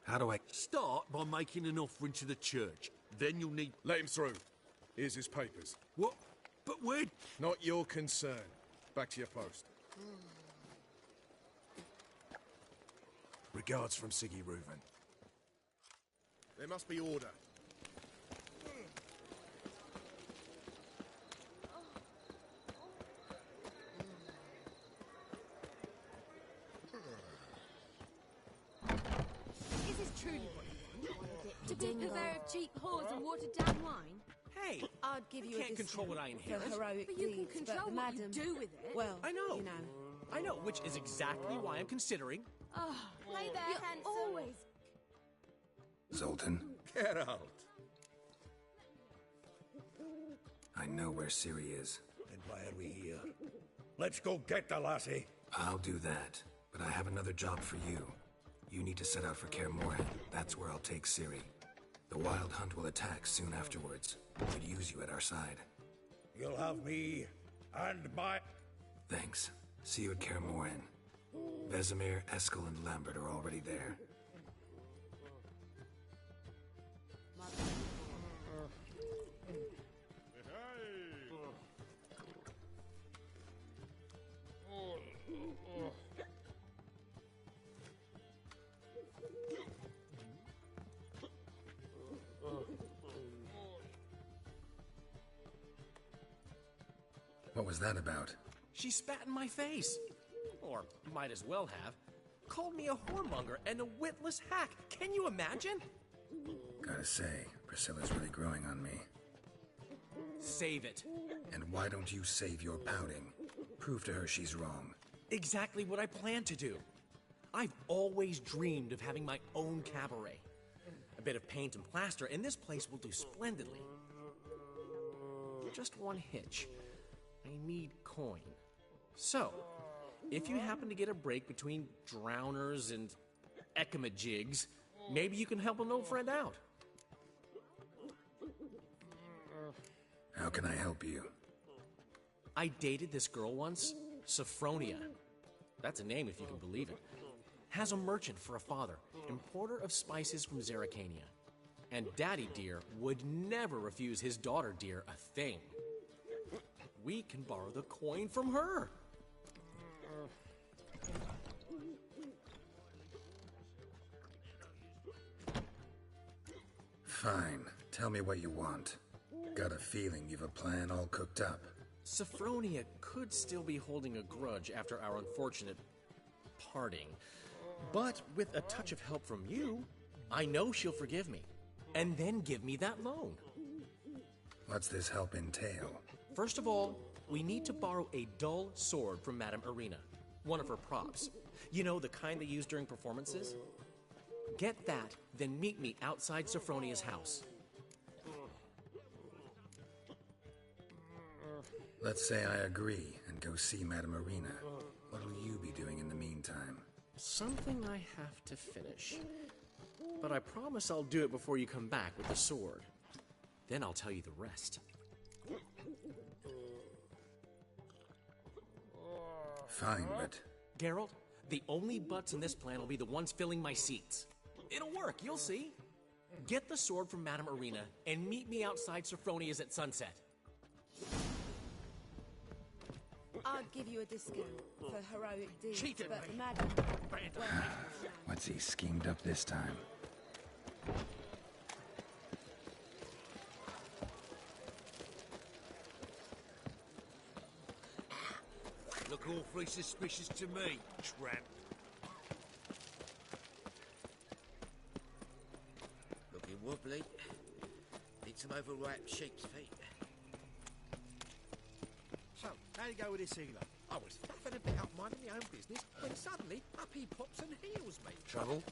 How do I... Start by making an offering to the church. Then you'll need... Let him through. Here's his papers. What? But where... Not your concern. Back to your post. Regards from Siggy Reuven. There must be order. Is this truly what you want? To be purveyor of cheap whores and watered-down wine? Hey, I'd give you can't a control what I inherit. heroic but you can control what you do with it. Well, I know. You know. I know, which is exactly why I'm considering. Oh, Play there, you're handsome. always... Zoltan? Get out. I know where Ciri is. Then why are we here? Let's go get the lassie. I'll do that, but I have another job for you. You need to set out for Kaer Morhen. That's where I'll take Ciri. The Wild Hunt will attack soon afterwards. We could use you at our side. You'll have me and my... Thanks. See you at Kaer Morhen. Vesemir, Eskel, and Lambert are already there. What was that about? She spat in my face. Or might as well have. Called me a whoremonger and a witless hack. Can you imagine? Gotta say, Priscilla's really growing on me. Save it. And why don't you save your pouting? Prove to her she's wrong. Exactly what I plan to do. I've always dreamed of having my own cabaret. A bit of paint and plaster, and this place will do splendidly. Just one hitch. I need coin. So, if you happen to get a break between drowners and ekamajigs, maybe you can help an old friend out. How can I help you? I dated this girl once, Sophronia. That's a name if you can believe it. Has a merchant for a father, importer of spices from Zerrikania. And Daddy Dear would never refuse his daughter Dear a thing. We can borrow the coin from her. Fine. Tell me what you want. Got a feeling you've a plan all cooked up. Sophronia could still be holding a grudge after our unfortunate parting. But with a touch of help from you, I know she'll forgive me. And then give me that loan. What's this help entail? First of all, we need to borrow a dull sword from Madame Irina. One of her props. You know, the kind they use during performances? Get that, then meet me outside Sophronia's house. Let's say I agree and go see Madame Irina. What'll you be doing in the meantime? Something I have to finish. But I promise I'll do it before you come back with the sword. Then I'll tell you the rest. Fine, but... Geralt, the only butts in this plan will be the ones filling my seats. It'll work, you'll see. Get the sword from Madame Irina and meet me outside Sophronia's at sunset. I'd give you a discount for heroic deeds, Cheated but me. madam... Well, What's he schemed up this time? Look awfully suspicious to me, tramp. wobbly. Need some overripe sheep's feet. So, how you go with this healer? I was faffing a bit up minding my own business when suddenly up he pops and heals me. Trouble?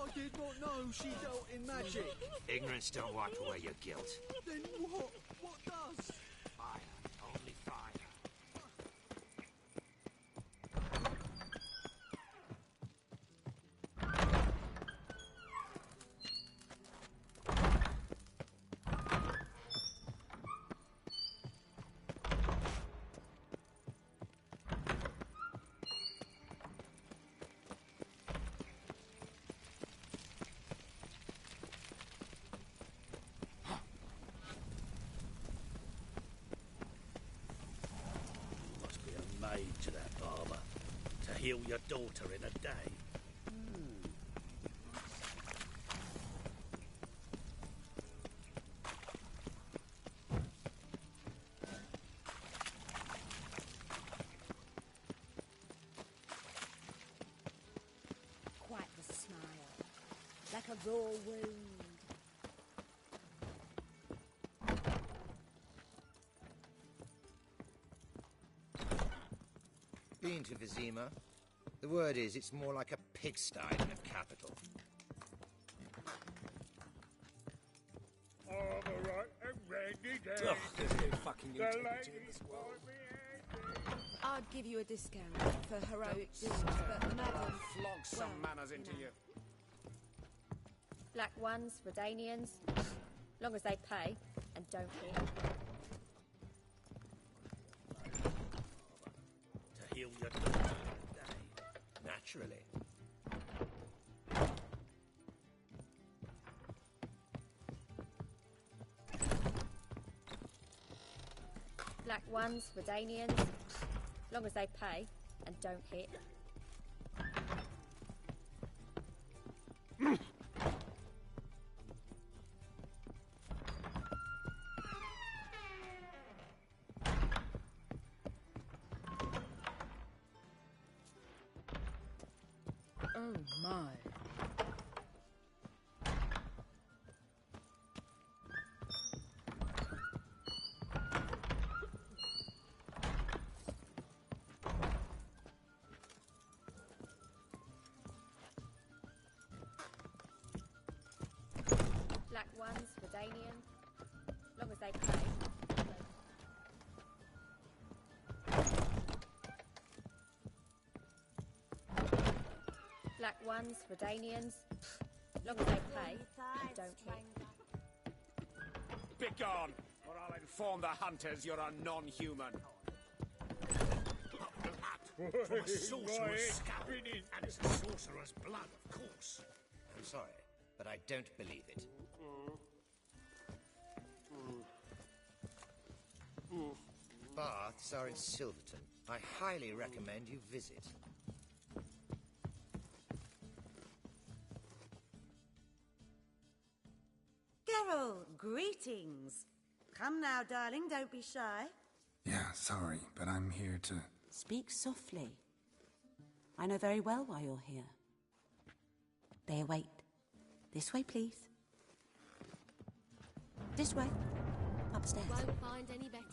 I did not know she dealt in magic. Ignorance don't wipe away your guilt. Then what? What does? Fire. Only fire. Maid to that barber to heal your daughter in a day. Quite the smile. Like a raw wound. Been to Vizima. The word is, it's more like a pigsty than a capital. I'd give you a discount for heroic deeds, but madam... Flog some manners into you. Black ones, Redanians, long as they pay and don't hit. To heal your daughter in a day. Naturally. Black ones, Redanians, long as they pay and don't hit. Oh my. Black ones, Redanians, long as they pay. Black ones, Redanians, long as they pay and don't hit. Begone, or I'll inform the hunters you're a non-human. From a sorcerer's scalp, and it's a sorcerer's blood, of course. I'm sorry, but I don't believe it. Baths are in Silverton. I highly recommend you visit. Geralt, greetings. Come now, darling, don't be shy. Yeah, sorry, but I'm here to... Speak softly. I know very well why you're here. They await. This way, please. This way. Upstairs. Won't find any better.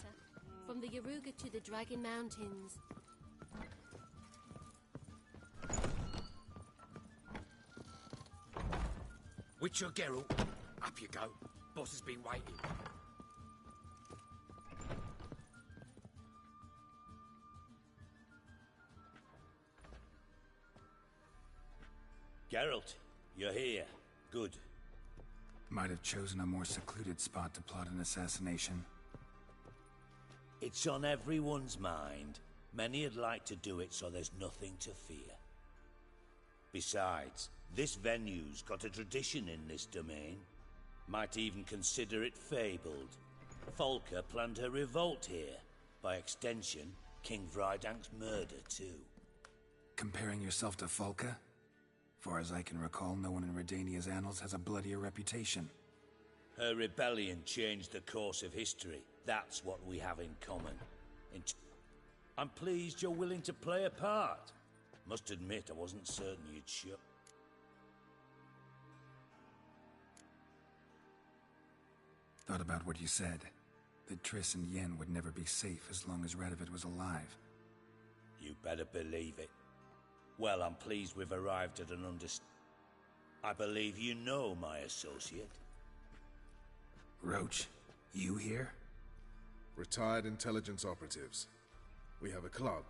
From the Yaruga to the Dragon Mountains. Witcher Geralt, up you go. Boss has been waiting. Geralt, you're here. Good. Might have chosen a more secluded spot to plot an assassination. It's on everyone's mind. Many would like to do it so there's nothing to fear. Besides, this venue's got a tradition in this domain. Might even consider it fabled. Folka planned her revolt here. By extension, King Vrydank's murder, too. Comparing yourself to Folka? Far as I can recall, no one in Redania's annals has a bloodier reputation. Her rebellion changed the course of history. That's what we have in common. I'm pleased you're willing to play a part. Must admit, I wasn't certain you'd show. Thought about what you said. That Triss and Yen would never be safe as long as Radovid was alive. You better believe it. Well, I'm pleased we've arrived at an I believe you know my associate. Roach, you here? Retired intelligence operatives. We have a club.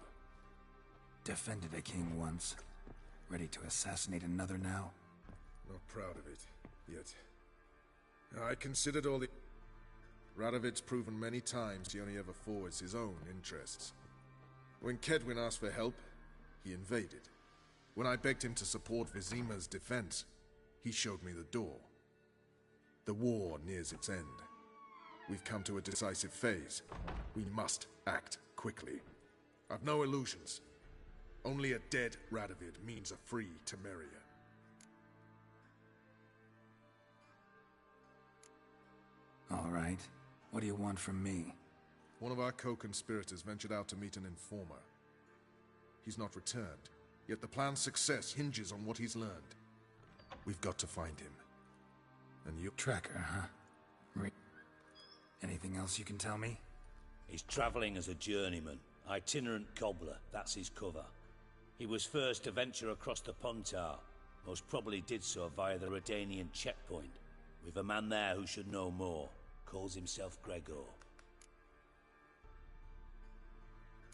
Defended a king once. Ready to assassinate another now? Not proud of it, yet. I considered all the... Radovid's proven many times he only ever forwards his own interests. When Kedwin asked for help, he invaded. When I begged him to support Vizima's defense, he showed me the door. The war nears its end. We've come to a decisive phase. We must act quickly. I've no illusions. Only a dead Radovid means a free Temeria. All right. What do you want from me? One of our co-conspirators ventured out to meet an informer. He's not returned, yet the plan's success hinges on what he's learned. We've got to find him. And you... Tracker, huh? Anything else you can tell me? He's traveling as a journeyman. Itinerant cobbler, that's his cover. He was first to venture across the Pontar. Most probably did so via the Redanian checkpoint. We've a man there who should know more. Calls himself Gregor.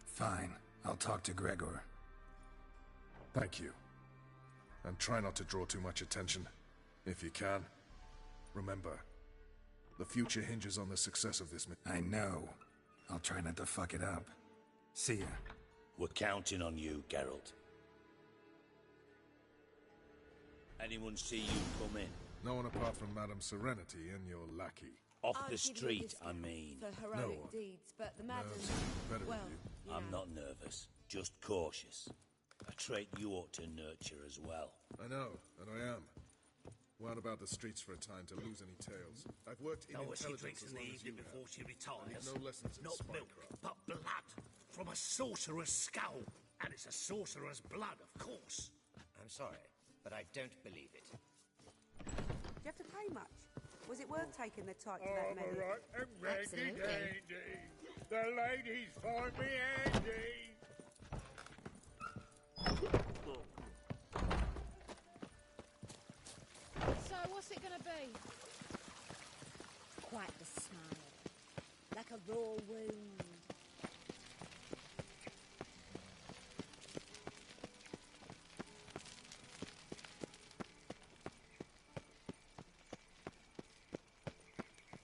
Fine. I'll talk to Gregor. Thank you. And try not to draw too much attention. If you can. Remember, the future hinges on the success of this mission. I know. I'll try not to fuck it up. See ya. We're counting on you, Geralt. Anyone see you come in? No one apart from Madame Serenity and your lackey. Off the street, I mean. For heroic deeds, but the madam... Better well, with you. I'm not nervous, just cautious. A trait you ought to nurture as well. I know, and I am. Wound about the streets for a time to lose any tails. I've worked in intelligence she drinks as in the long as evening you before have. she retires. I need no lessons in Not milk, spycraft. but blood from a sorcerer's skull. And it's a sorcerer's blood, of course. I'm sorry, but I don't believe it. Do you have to pay much? Was it worth taking the type to that medic? Right, and Absolutely. dandy. The ladies find me handy. So, what's it gonna be? Quite the smile. Like a raw wound.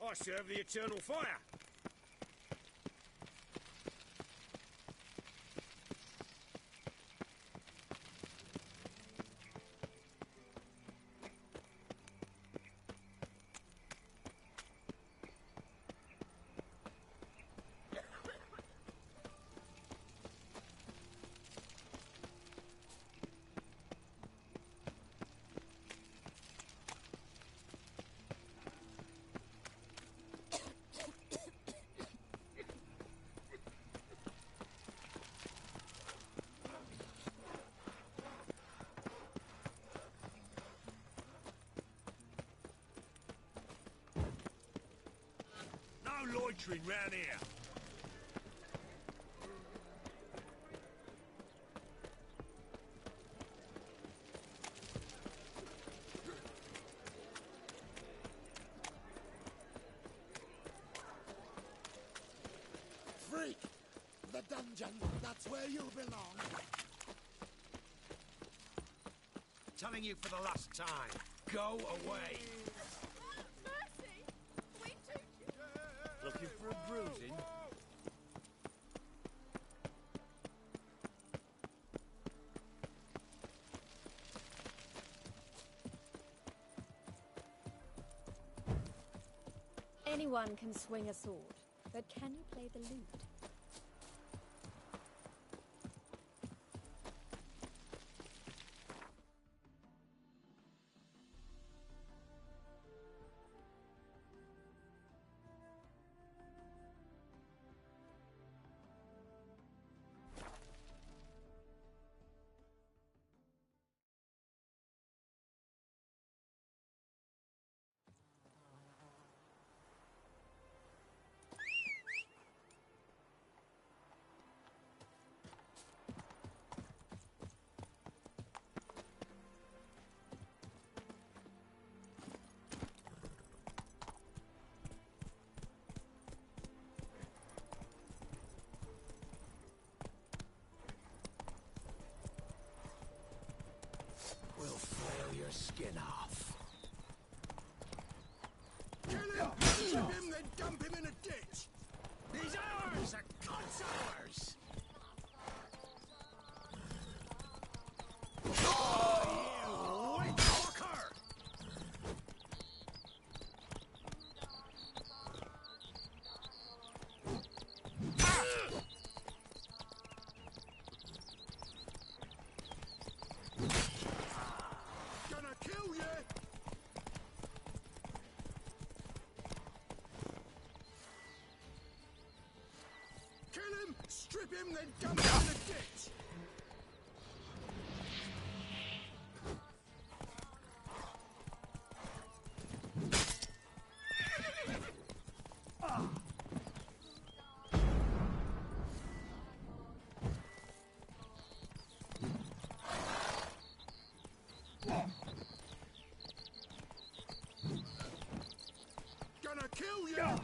I serve the eternal fire. No loitering round here. Freak! The dungeon, that's where you belong. Telling you for the last time, go away. Looking for a bruising? Anyone can swing a sword, but can you play the lute? We'll flail your skin off. Kill him! Shoot him, then dump him in a ditch! He's ours! The god's ours! Oh, you white fucker! Gonna kill you! Kill him, strip him, then dump him in the ditch! Gonna kill you!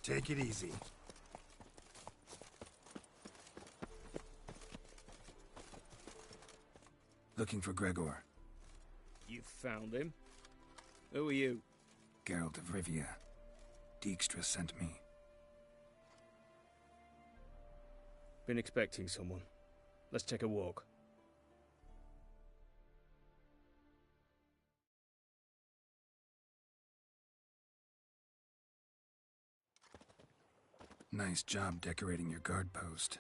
Take it easy. Looking for Gregor. You found him? Who are you? Geralt of Rivia. Dijkstra sent me. Been expecting someone. Let's take a walk. Nice job decorating your guard post.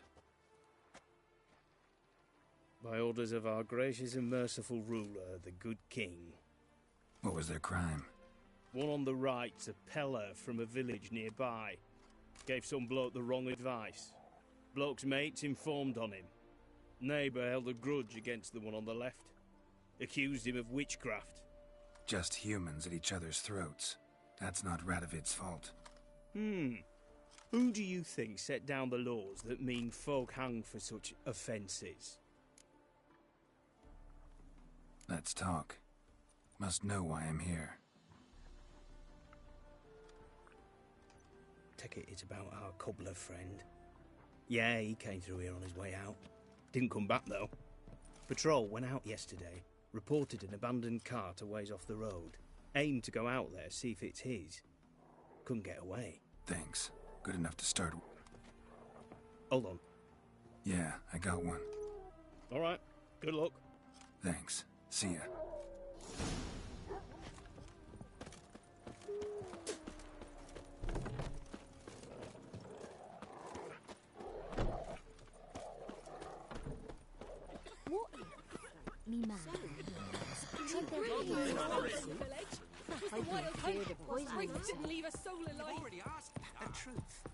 By orders of our gracious and merciful ruler, the good king. What was their crime? One on the right's a peller from a village nearby. Gave some bloke the wrong advice. Bloke's mates informed on him. Neighbour held a grudge against the one on the left. Accused him of witchcraft. Just humans at each other's throats. That's not Radovid's fault. Who do you think set down the laws that mean folk hang for such offences? Let's talk. Must know why I'm here. Take it it's about our cobbler friend. Yeah, he came through here on his way out. Didn't come back, though. Patrol went out yesterday, reported an abandoned cart a ways off the road. Aimed to go out there, see if it's his. Couldn't get away. Thanks. Good enough to start. Hold on. Yeah, I got one. All right. Good luck. Thanks. See ya. Me man. Didn't leave a soul alive. Already asked the truth.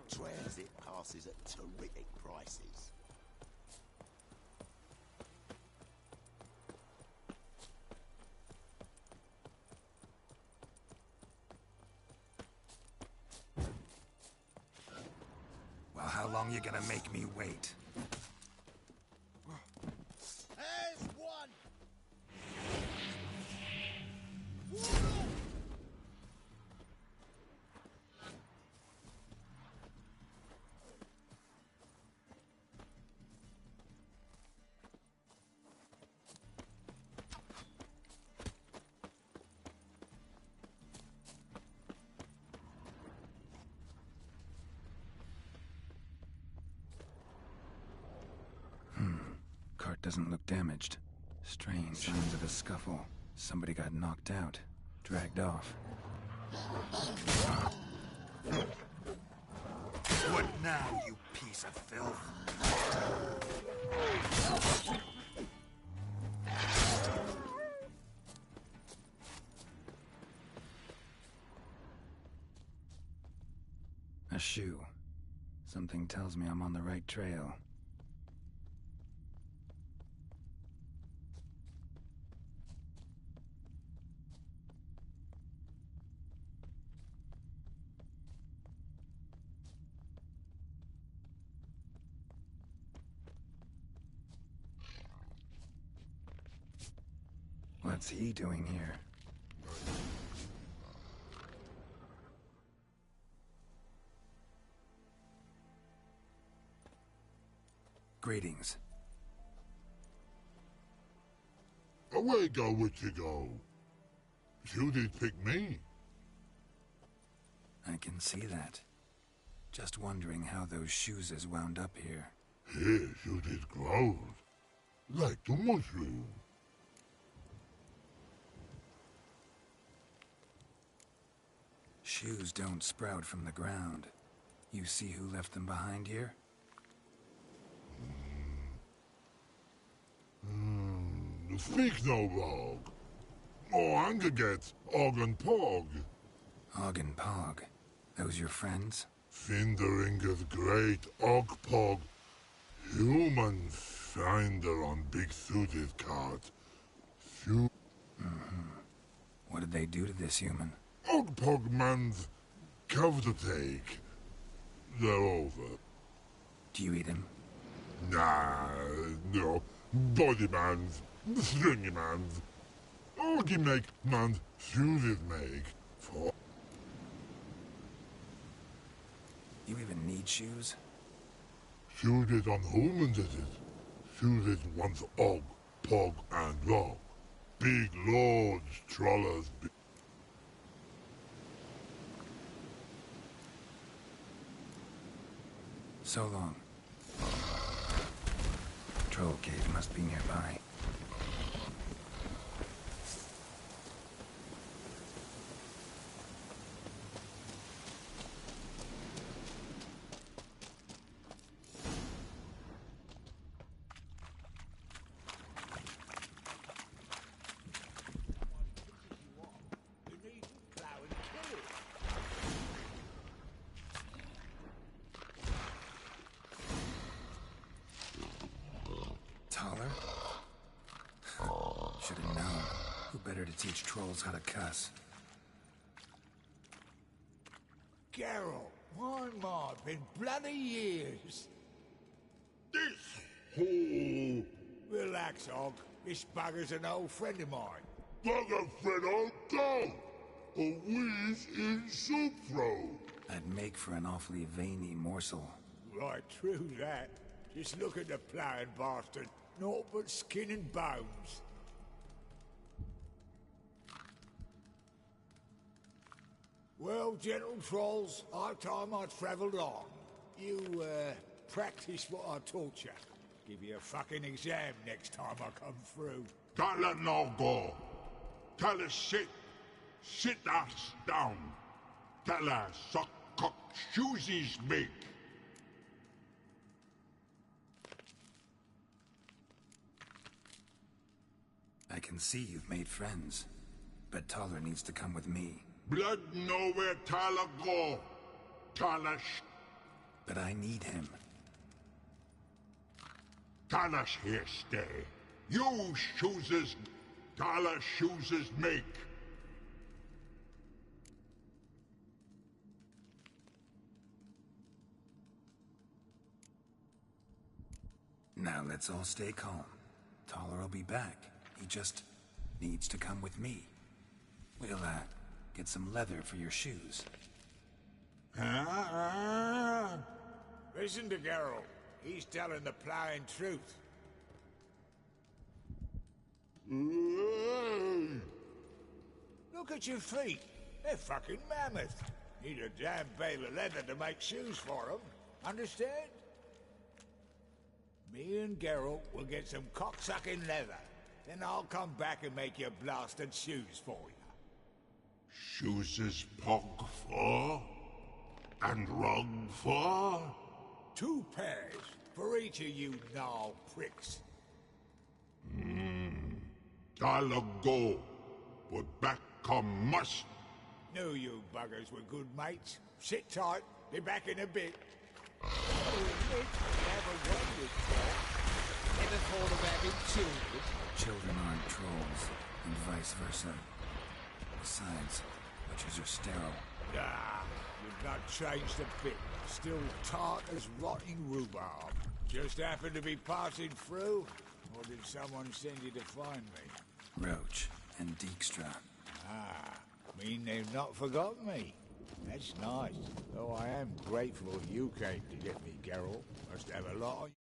Transit passes at terrific prices. Well, how long you gonna make me wait? There's one! Cart doesn't look damaged. Strange signs of a scuffle. Somebody got knocked out, dragged off. What now, you piece of filth? A shoe. Something tells me I'm on the right trail. What's he doing here? Greetings. Away go with you go. You did pick me. I can see that. Just wondering how those shoes has wound up here. Yes, you did grow. Like the mushroom. Shoes don't sprout from the ground. You see who left them behind here? Speak no wrong. Oh, anger gets Og and Pog. Og and Pog. Those your friends? Finderinger's great Og Pog. Human finder on big suited cart. What did they do to this human? Og Pog man's cover to take. They're over. Do you eat him? Nah, no. Body man's, stringy man's. Augie make man's shoes make for. You even need shoes? Shoes on humans is it? Shoes once Og, Pog, and Log. Big lords, trollers. So long. Troll cave must be nearby. Taller? Should have known. Who better to teach trolls how to cuss? Geralt, one more, been bloody years. This hole. Relax, Og. This bugger's an old friend of mine. Bugger friend, old dog. a whiz in soup throw. I'd make for an awfully veiny morsel. Right, true that. Just look at the ploughing bastard. Naught but skin and bones. Well, gentle trolls, our time I travelled on. You, practice what I taught you. Give you a fucking exam next time I come through. Tala no go. Tala sit. Sit us down. Tala suck cock shoesies make. I can see you've made friends, but Taller needs to come with me. Blood nowhere Tala go. Tala But I need him. Tala's here stay. You chooses. Tala chooses make. Now let's all stay calm. Taller will be back. He just needs to come with me. We'll, get some leather for your shoes. Listen to Geralt. He's telling the ploughing truth. Look at your feet. They're fucking mammoth. Need a damn bale of leather to make shoes for them. Understand? Me and Geralt will get some cocksucking leather. Then I'll come back and make your blasted shoes for you. Shoes is pog for? And rug for? 2 pairs for each of you gnarl pricks. Tala go. But back come must. Knew you buggers were good mates. Sit tight. Be back in a bit. Never thought of having children. Children aren't trolls, and vice versa. Besides, witches are sterile. Nah, you've not changed a bit. Still tart as rotting rhubarb. Just happened to be passing through? Or did someone send you to find me? Roach and Dijkstra. Ah, mean they've not forgotten me. That's nice. Though I am grateful you came to get me, Geralt. Must have a lot on...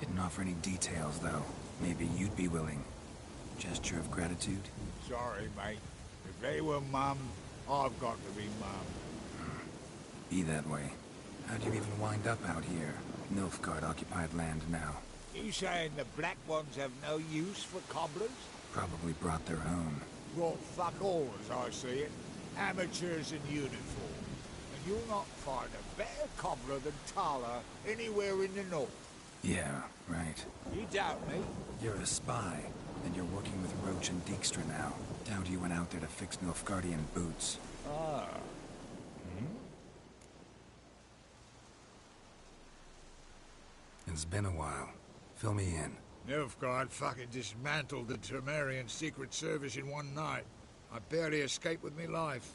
Didn't offer any details, though. Maybe you'd be willing. Gesture of gratitude? Sorry, mate. If they were mum, I've got to be mum. Be that way. How'd you even wind up out here? Nilfgaard-occupied land now. You saying the Black Ones have no use for cobblers? Probably brought their own. Brought fuck all, as I see it. Amateurs in uniform. And you'll not find a better cobbler than Tala anywhere in the north. Yeah, right. You doubt me? You're a spy, and you're working with Roach and Dijkstra now. Doubt you went out there to fix Nilfgaardian boots. Ah. It's been a while. Fill me in. Nilfgaard fucking dismantled the Temerian Secret Service in one night. I barely escaped with my life.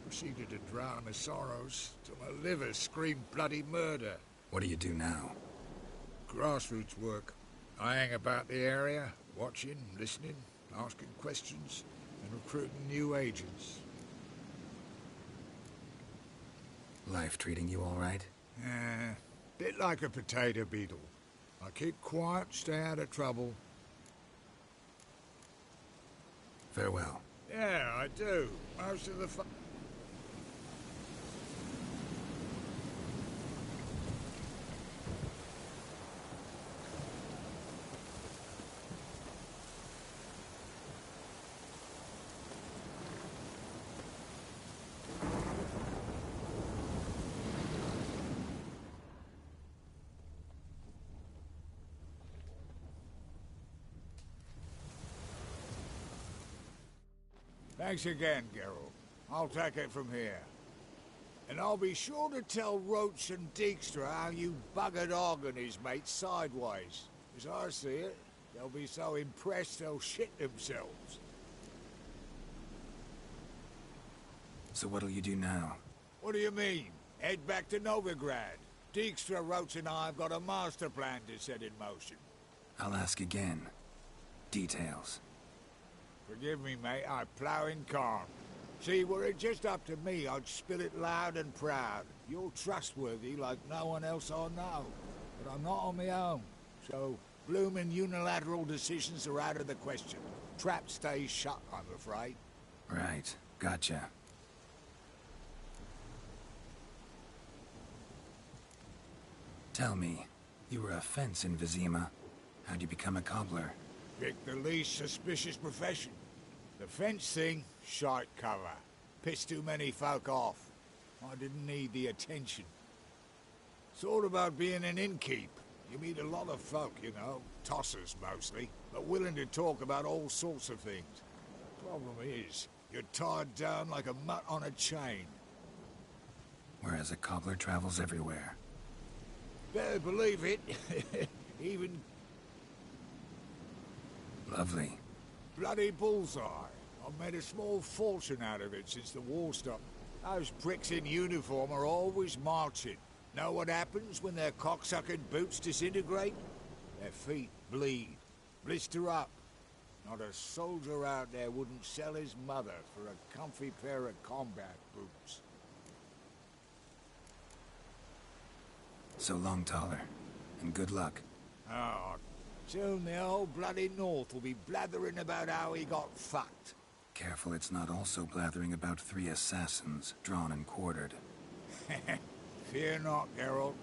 Proceeded to drown my sorrows, till my liver screamed bloody murder. What do you do now? Grassroots work. I hang about the area, watching, listening, asking questions, and recruiting new agents. Life treating you all right? Bit like a potato beetle. I keep quiet, stay out of trouble. Farewell. Yeah, I do. Most of the fun... Thanks again, Geralt. I'll take it from here. And I'll be sure to tell Roach and Dijkstra how you buggered Og and his mates sideways. As I see it, they'll be so impressed they'll shit themselves. So what'll you do now? What do you mean? Head back to Novigrad. Dijkstra, Roach and I have got a master plan to set in motion. I'll ask again. Details. Forgive me, mate, I plough in calm. See, were it just up to me, I'd spill it loud and proud. You're trustworthy like no one else I know. But I'm not on my own, so bloomin' unilateral decisions are out of the question. Trap stays shut, I'm afraid. Right. Gotcha. Tell me, you were a fence in Vizima. How'd you become a cobbler? Pick the least suspicious profession. The fence thing, shite cover. Pissed too many folk off. I didn't need the attention. It's all about being an innkeep. You meet a lot of folk, you know, tossers mostly, but willing to talk about all sorts of things. Problem is, you're tied down like a mutt on a chain. Whereas a cobbler travels everywhere. Better believe it. Even Lovely. bloody bullseye. I've made a small fortune out of it since the war stopped. Those pricks in uniform are always marching. Know what happens when their cocksucking boots disintegrate? Their feet bleed, blister up. Not a soldier out there wouldn't sell his mother for a comfy pair of combat boots. So long, Taller. And good luck. Oh, soon the whole bloody North will be blathering about how he got fucked. Careful it's not also blathering about 3 assassins, drawn and quartered. Fear not, Geralt.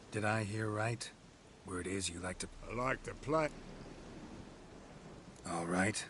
Did I hear right? Word is you like to... I like to play. All right.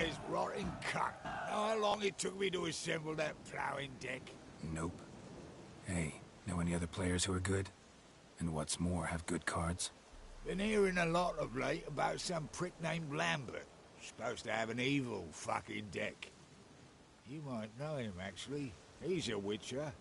is rotting cut. Know how long it took me to assemble that ploughing deck? Nope. Hey, know any other players who are good? And what's more, have good cards? Been hearing a lot of late about some prick named Lambert. Supposed to have an evil fucking deck. You might know him, actually. He's a witcher.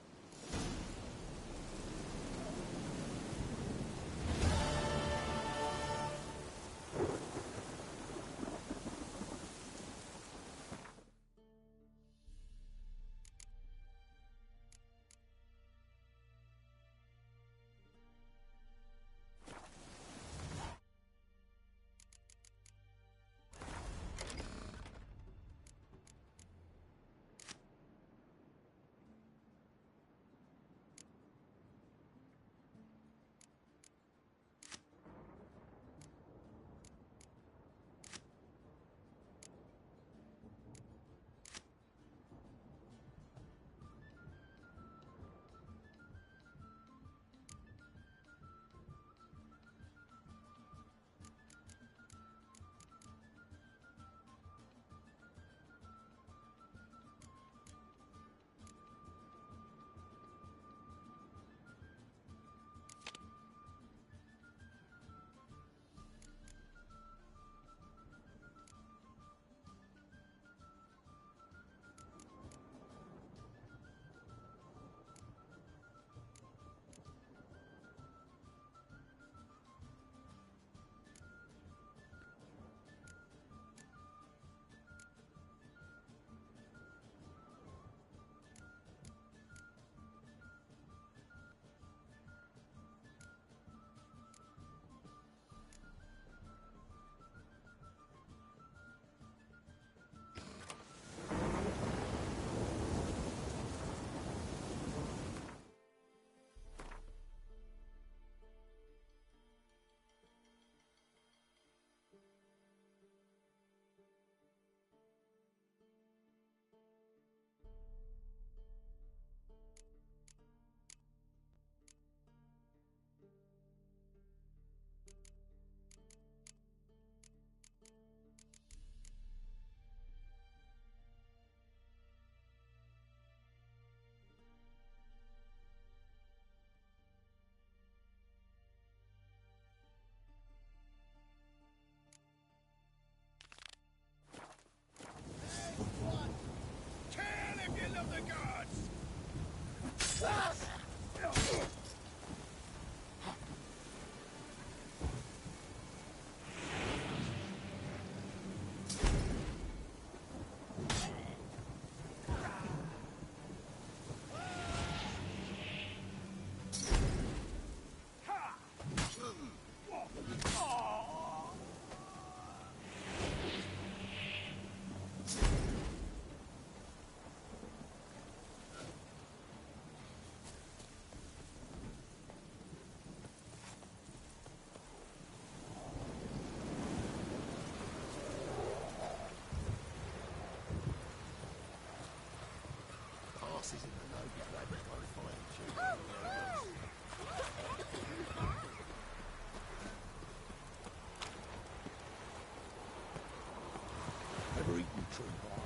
Ever eaten tree bark?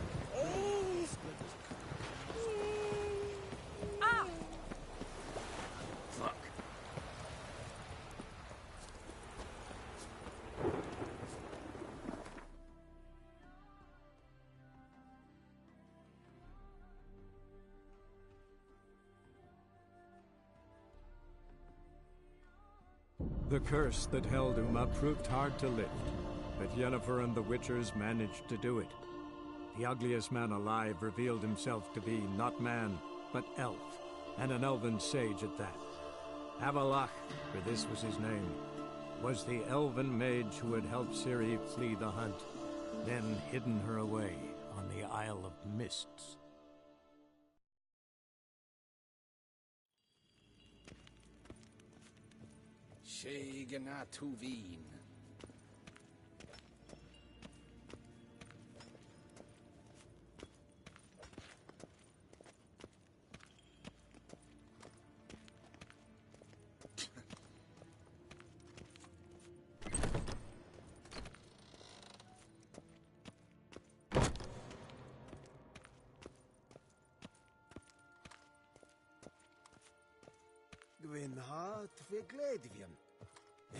Ah! Fuck. The curse that held Uma proved hard to lift, but Yennefer and the Witchers managed to do it. The ugliest man alive revealed himself to be not man, but elf, and an elven sage at that. Avallac'h, for this was his name, was the elven mage who had helped Ciri flee the hunt, then hidden her away on the Isle of Mists. Sheganatuvin. Gwyn hat fe gledfion.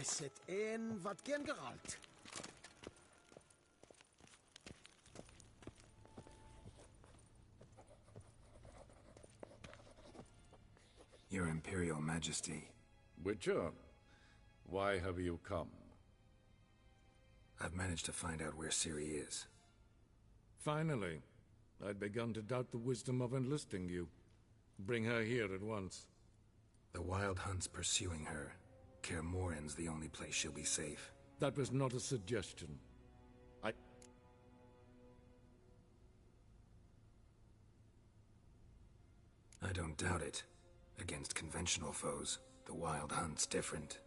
Eset ein wat gen geralt. Your Imperial Majesty. Witcher, why have you come? I've managed to find out where Ciri is. Finally. I'd begun to doubt the wisdom of enlisting you. Bring her here at once. The Wild Hunt's pursuing her. Kaer Morhen's the only place she'll be safe. That was not a suggestion. I don't doubt it. Against conventional foes, the Wild Hunt's different.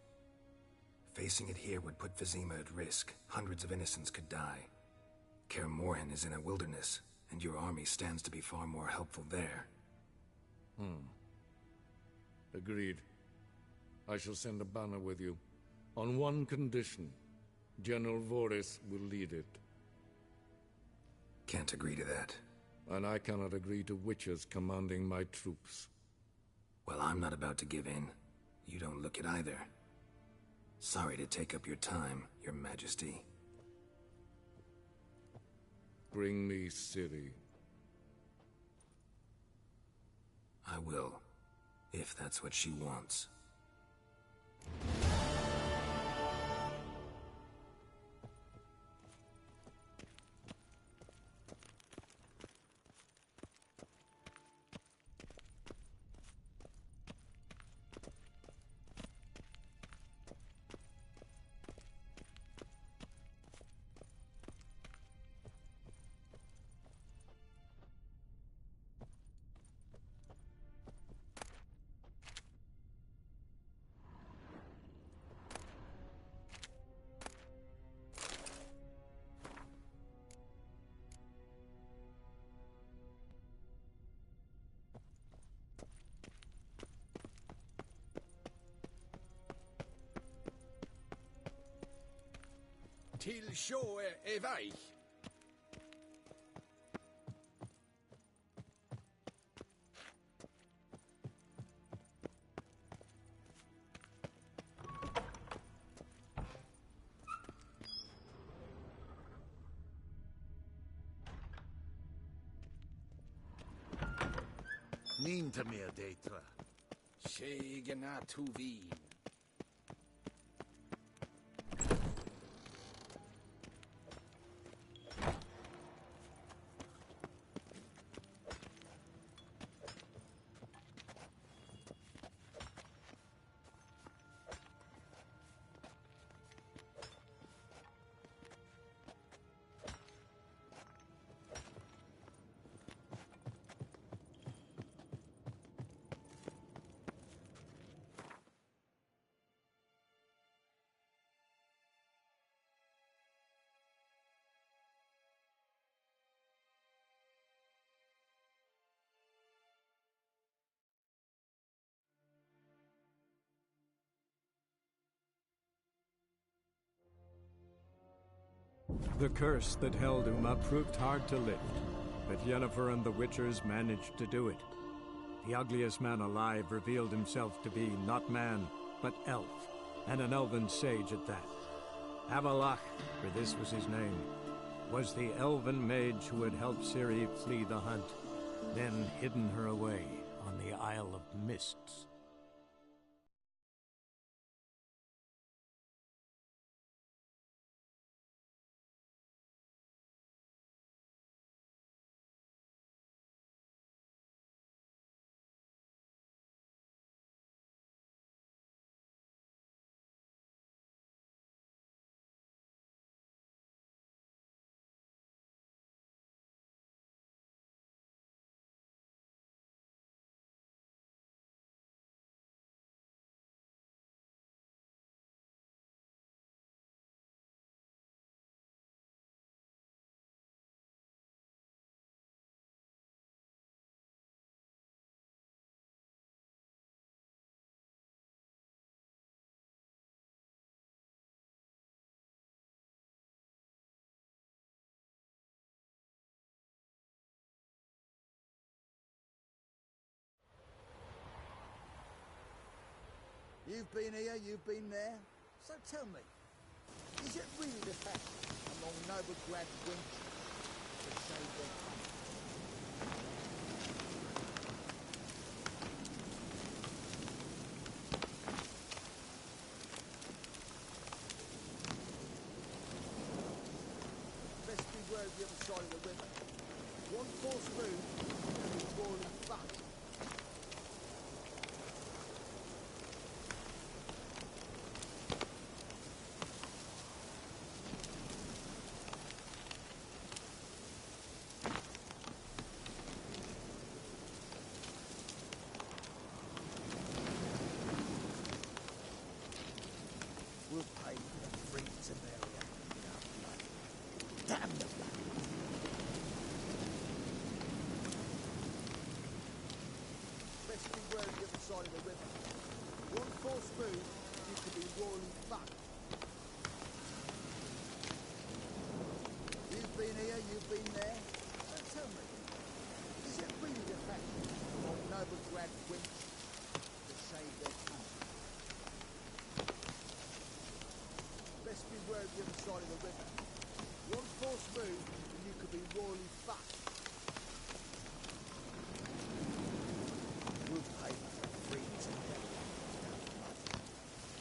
Facing it here would put Vizima at risk. Hundreds of innocents could die. Kaer Morhen is in a wilderness, and your army stands to be far more helpful there. Agreed. I shall send a banner with you. On one condition. General Voris will lead it. Can't agree to that. And I cannot agree to witches commanding my troops. Well, I'm not about to give in. You don't look it either. Sorry to take up your time, Your Majesty. Bring me Ciri. I will, if that's what she wants. Til sjå er vei. Ninta mer deitra. Sjegena tu vin. The curse that held Uma proved hard to lift, but Yennefer and the Witchers managed to do it. The ugliest man alive revealed himself to be not man, but elf, and an elven sage at that. Avallac'h, for this was his name, was the elven mage who had helped Ciri flee the hunt, then hidden her away on the Isle of Mists. You've been here, you've been there. So tell me, is it really the fact among Novigrad wenches that save their country? Best beware of the other side of the river. One false move and you're roaring fucked. We'll pay for the freaks of area in our blood. Damn the blood. Best beware of the other side of the river. One false move, you could be royally fucked. You've been here, you've been there. So tell me, is it really the fact of Novigrad wench to save their country? Best beware of the other side of the river. One false move and you could be royally fucked. We'll pay for the freaks and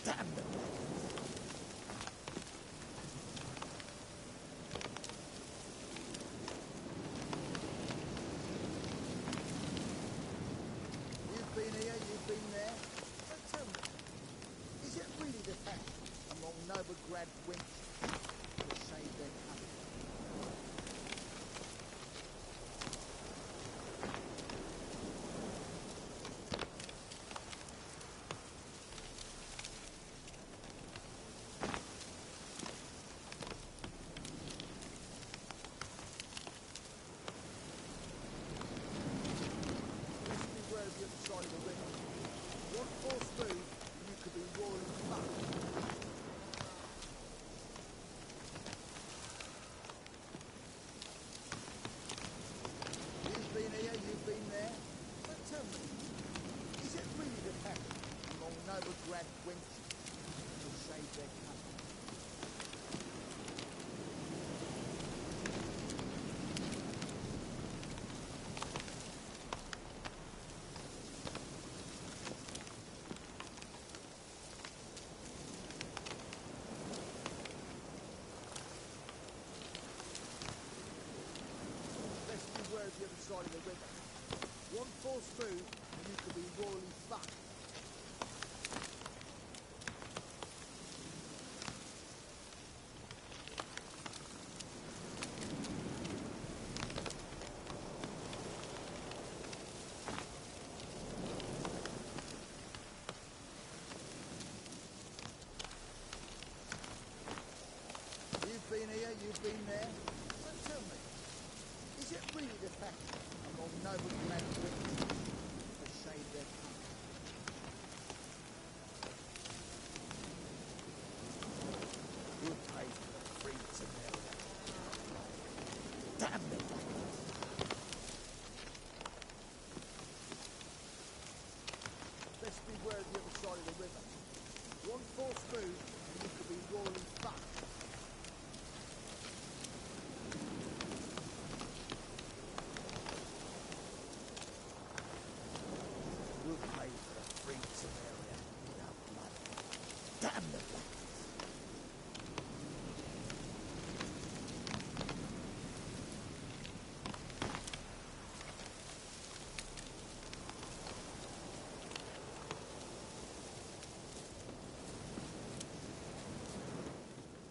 damn the blood. You've been here, you've been there. So tell me, is it really the fact among Novigrad wenches to save their country? Best beware of the other side of the river. One false move and you could be royally fucked. You've been here, you've been there. So tell me, is it really the fact among Novigrad wenches to save their country? Best beware of the other side of the river. One false move and you could be royally fucked. You've been here, you've been there. So tell me, is it really the fact among Novigrad wenches to save their country? We'll pay for the freaks of area. Damn the blood. Best beware of the other side of the river. One false move and you could be royally fucked. We'll pay for the freaks of area in our blood. Damn the blood.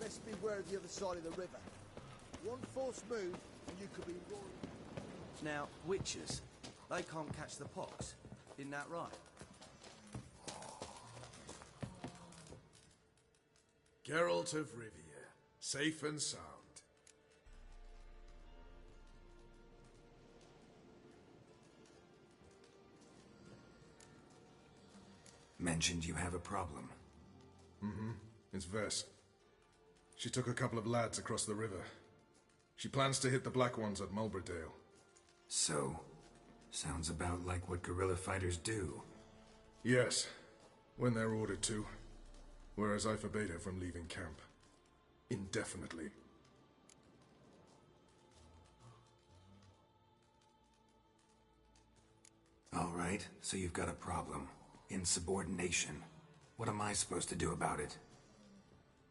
Best beware of the other side of the river. One false move and you could be royally... Now, witches, they can't catch the pox. Isn't that right? Geralt of Rivia, safe and sound. Mentioned you have a problem. Mm-hmm. It's Vess. She took a couple of lads across the river. She plans to hit the Black Ones at Mulberdale. So, sounds about like what guerrilla fighters do. Yes. When they're ordered to. Whereas I forbade her from leaving camp. Indefinitely. All right, so you've got a problem. Insubordination. What am I supposed to do about it?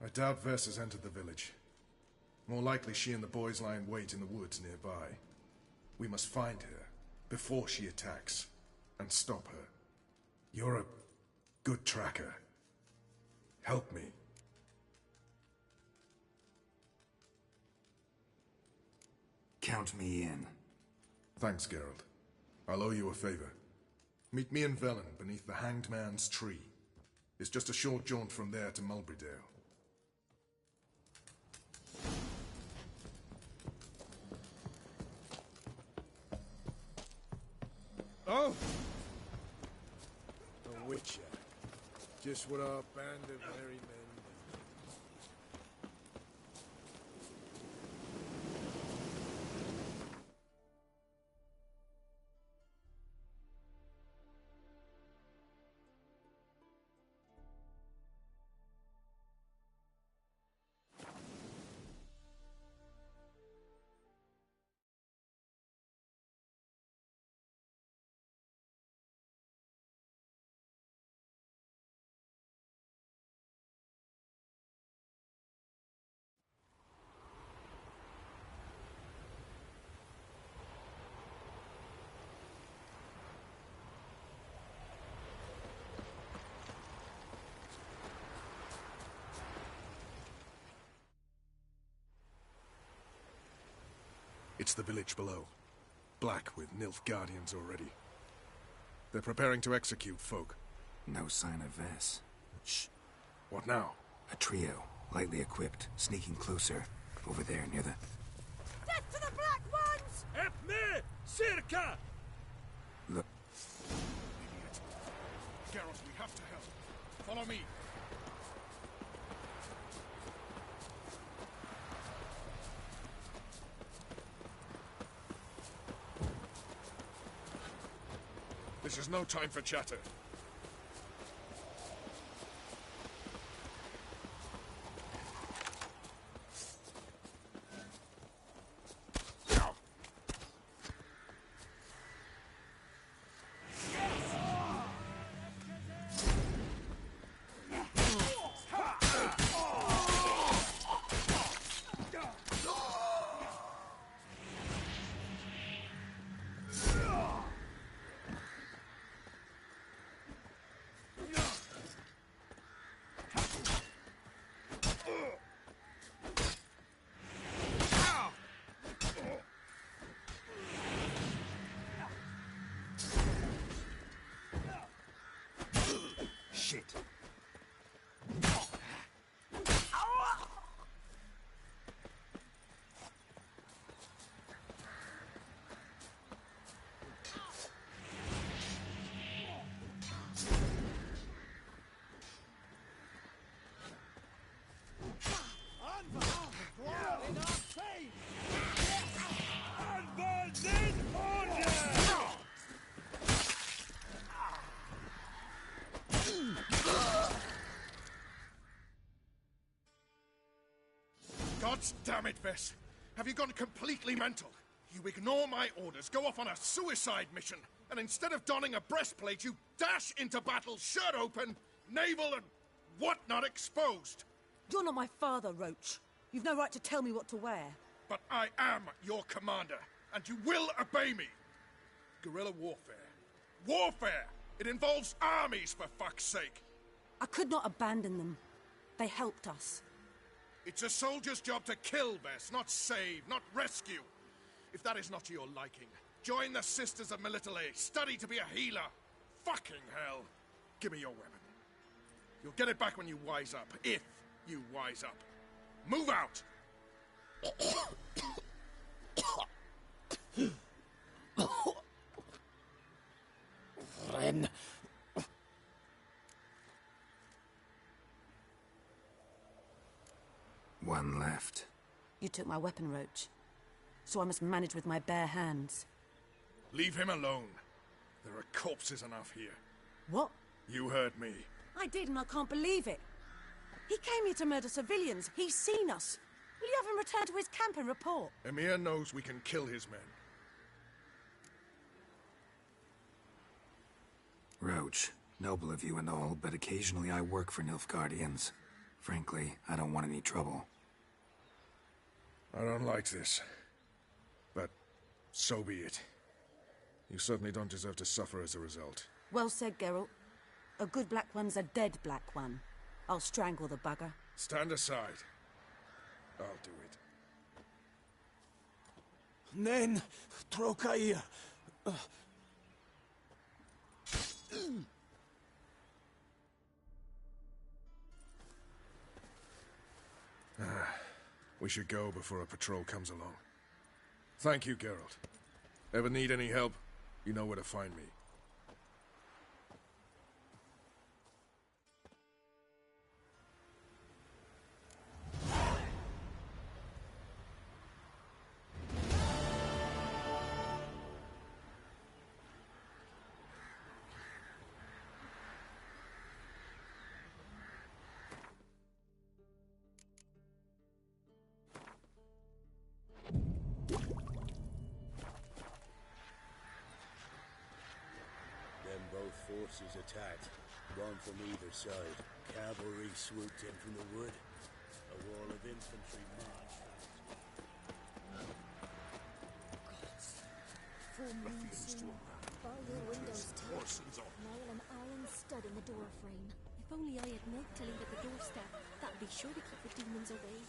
I doubt Vess has entered the village. More likely she and the boys lie in wait in the woods nearby. We must find her before she attacks and stop her. You're a good tracker. Help me. Count me in. Thanks, Geralt. I'll owe you a favor. Meet me in Velen beneath the Hanged Man's tree. It's just a short jaunt from there to Mulbrydale. Oh! A witcher. Just what our band of merry men. It's the village below. Black with Nilfgaardians already. They're preparing to execute folk. No sign of Vess. Shh. What now? A trio, lightly equipped, sneaking closer. Over there, near the... Death to the Black Ones! Help me! Circa! Look. Idiot. Geralt, we have to help. Follow me. This is no time for chatter. Shit. God damn it, Vess. Have you gone completely mental? You ignore my orders, go off on a suicide mission, and instead of donning a breastplate, you dash into battle, shirt open, navel and whatnot exposed. You're not my father, Roach. You've no right to tell me what to wear. But I am your commander, and you will obey me. Guerrilla warfare. Warfare! It involves armies, for fuck's sake. I could not abandon them. They helped us. It's a soldier's job to kill, Vess, not save, not rescue. If that is not to your liking, join the Sisters of Melitele. Study to be a healer. Fucking hell. Give me your weapon. You'll get it back when you wise up, if you wise up. Move out! Ren. One left. You took my weapon, Roach. So I must manage with my bare hands. Leave him alone. There are corpses enough here. What? You heard me. I did, and I can't believe it. He came here to murder civilians. He's seen us. Will you have him return to his camp and report? Emir knows we can kill his men. Roach, noble of you and all, but occasionally I work for Nilfgaardians. Frankly, I don't want any trouble. I don't like this. But so be it. You certainly don't deserve to suffer as a result. Well said, Geralt. A good black one's a dead black one. I'll strangle the bugger. Stand aside. I'll do it. Nen, Trokaia. We should go before a patrol comes along. Thank you, Geralt. Ever need any help, you know where to find me. Forces attacked, one from either side. Cavalry swooped in from the wood. A wall of infantry marched. Full moon soon. Bar your windows tight. Nail an iron stud in the door frame. If only I had milk to leave at the doorstep, that'd be sure to keep the demons away.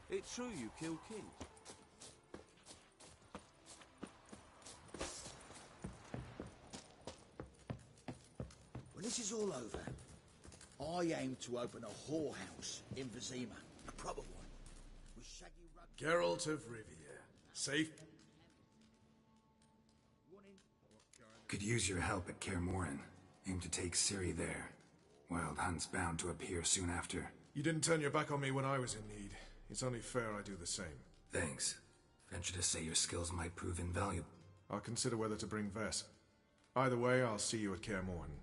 It's true you killed King. all over. I aim to open a whorehouse in Vizima, a proper one, with shaggy rug... Geralt of Rivia. Safe? Could use your help at Kaer Morhen. Aim to take Ciri there. Wild Hunt's bound to appear soon after. You didn't turn your back on me when I was in need. It's only fair I do the same. Thanks. Venture to say your skills might prove invaluable. I'll consider whether to bring Vess. Either way, I'll see you at Kaer Morhen.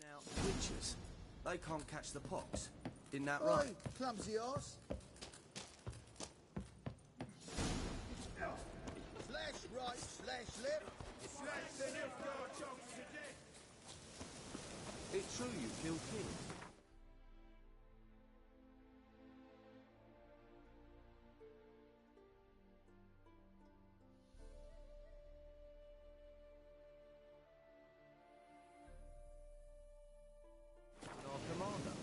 Now, witches, they can't catch the pox. Isn't that right? Oi, clumsy arse. Slash right, slash left. Slash the left guard chunks to death. It's true you killed King. Our commander.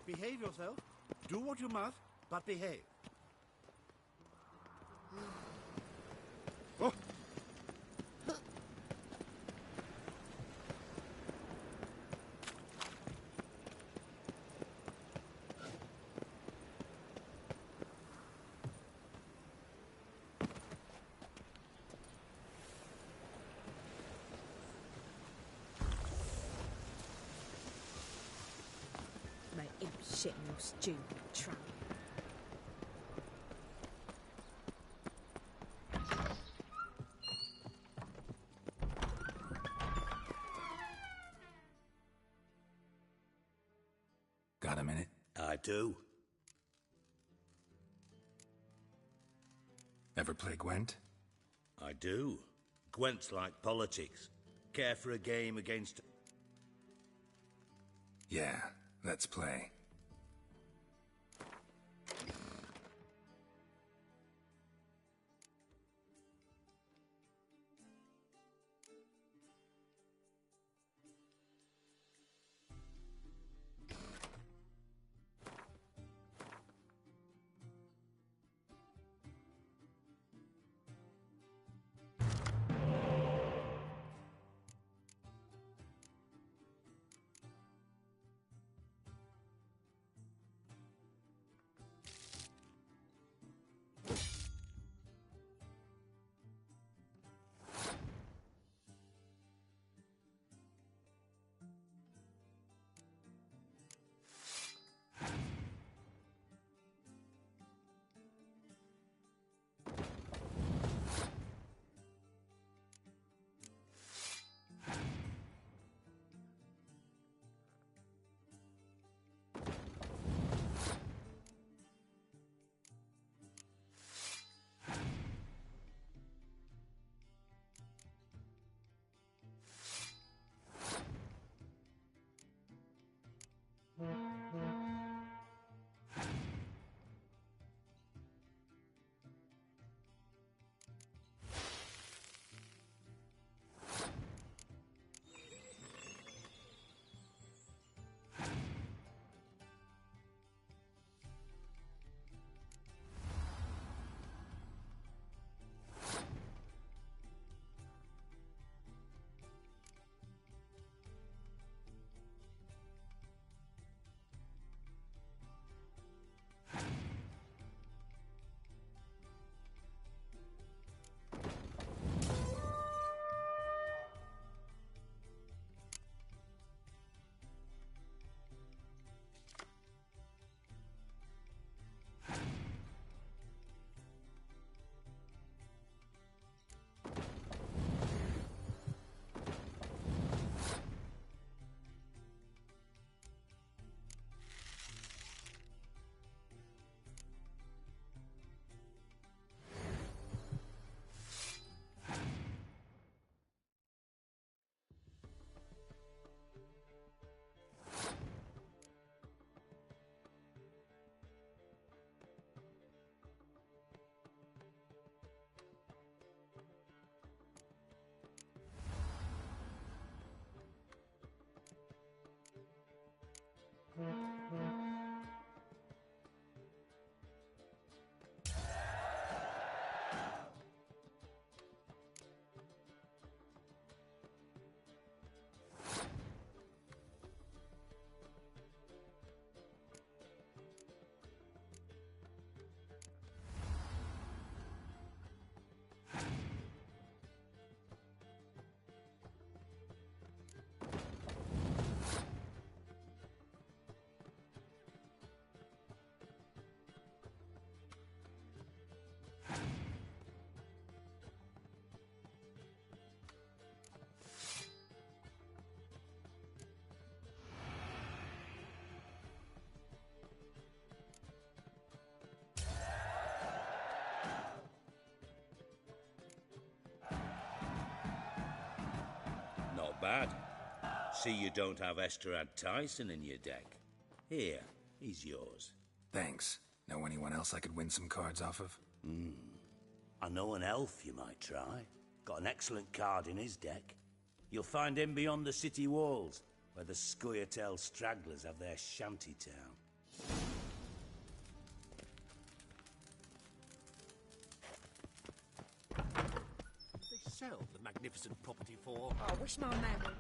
Behave yourself. Do what you must, but behave. Oh. Make him shit in your stupid trunk. Got a minute? I do. Ever play Gwent? I do. Gwent's like politics. Care for a game against... Yeah, let's play. See you don't have Esterad Tyson in your deck. Here, he's yours. Thanks. Know anyone else I could win some cards off of? I know an elf you might try. Got an excellent card in his deck. You'll find him beyond the city walls, where the Scoia'tael stragglers have their shanty town. They sell the magnificent property for... Oh, I wish my man would.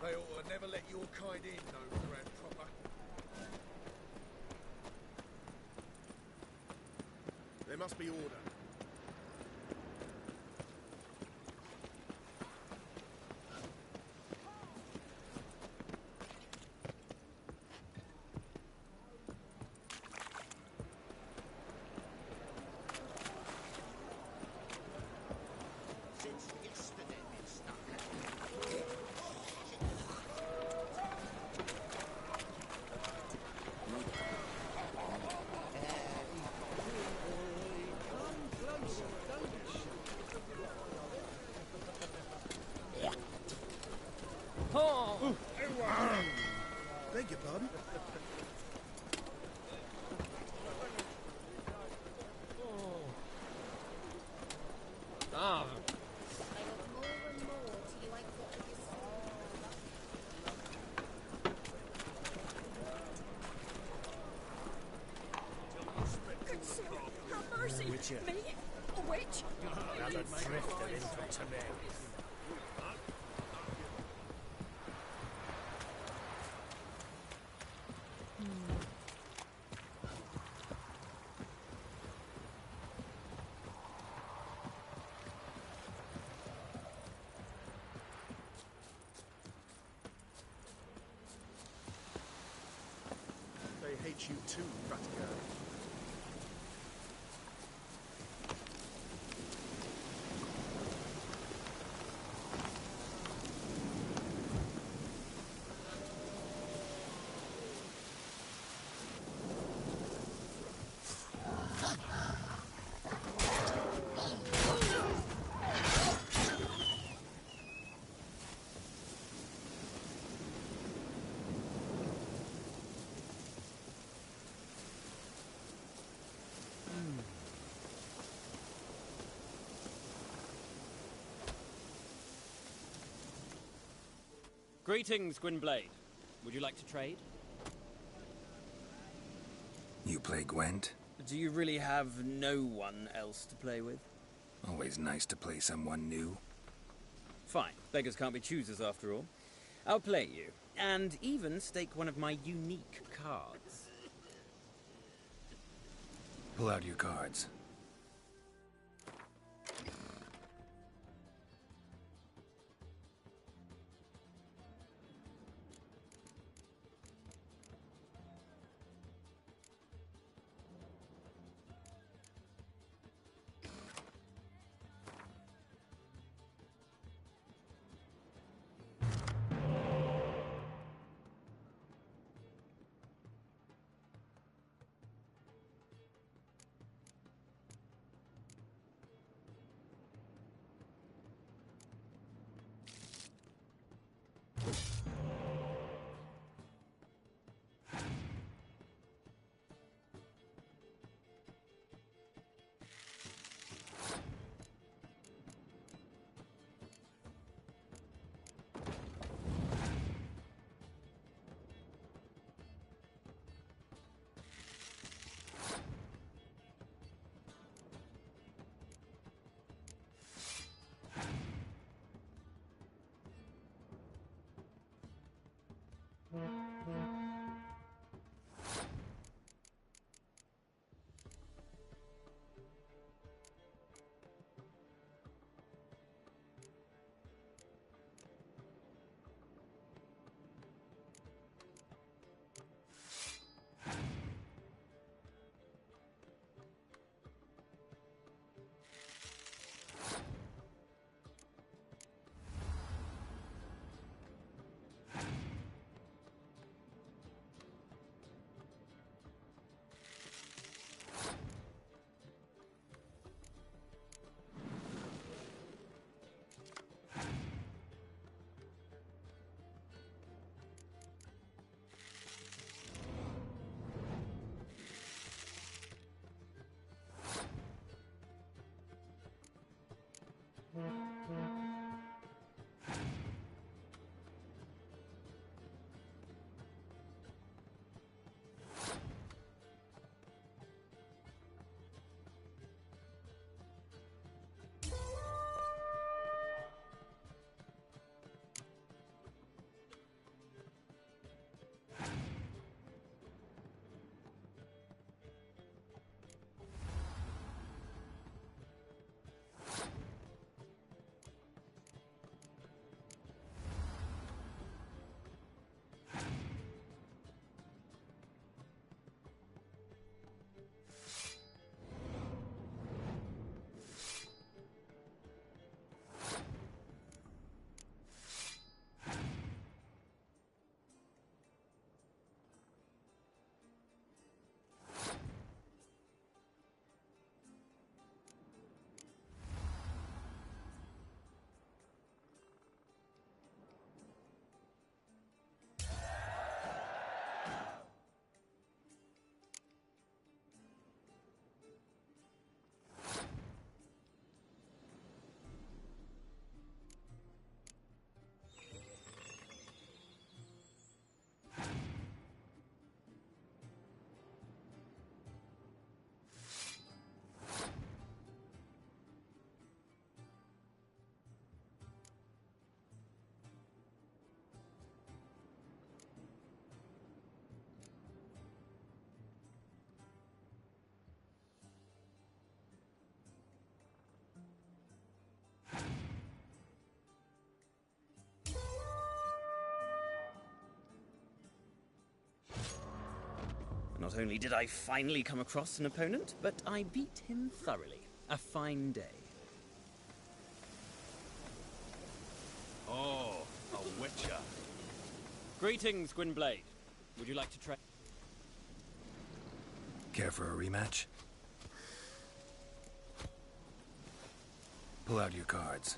They ought to never let your kind in, no Grand Proper. There must be order. Beg your pardon? Ah. Good sir, have mercy. Witcher. Me? A witch? Another drifter into Temeric. They hate you too, Rutger. Greetings, Gwynblade. Would you like to trade? You play Gwent? Do you really have no one else to play with? Always nice to play someone new. Fine. Beggars can't be choosers after all. I'll play you, and even stake one of my unique cards. Pull out your cards. Not only did I finally come across an opponent, but I beat him thoroughly. A fine day. Oh, a witcher. Greetings, Gwynblade. Would you like to try? Care for a rematch? Pull out your cards.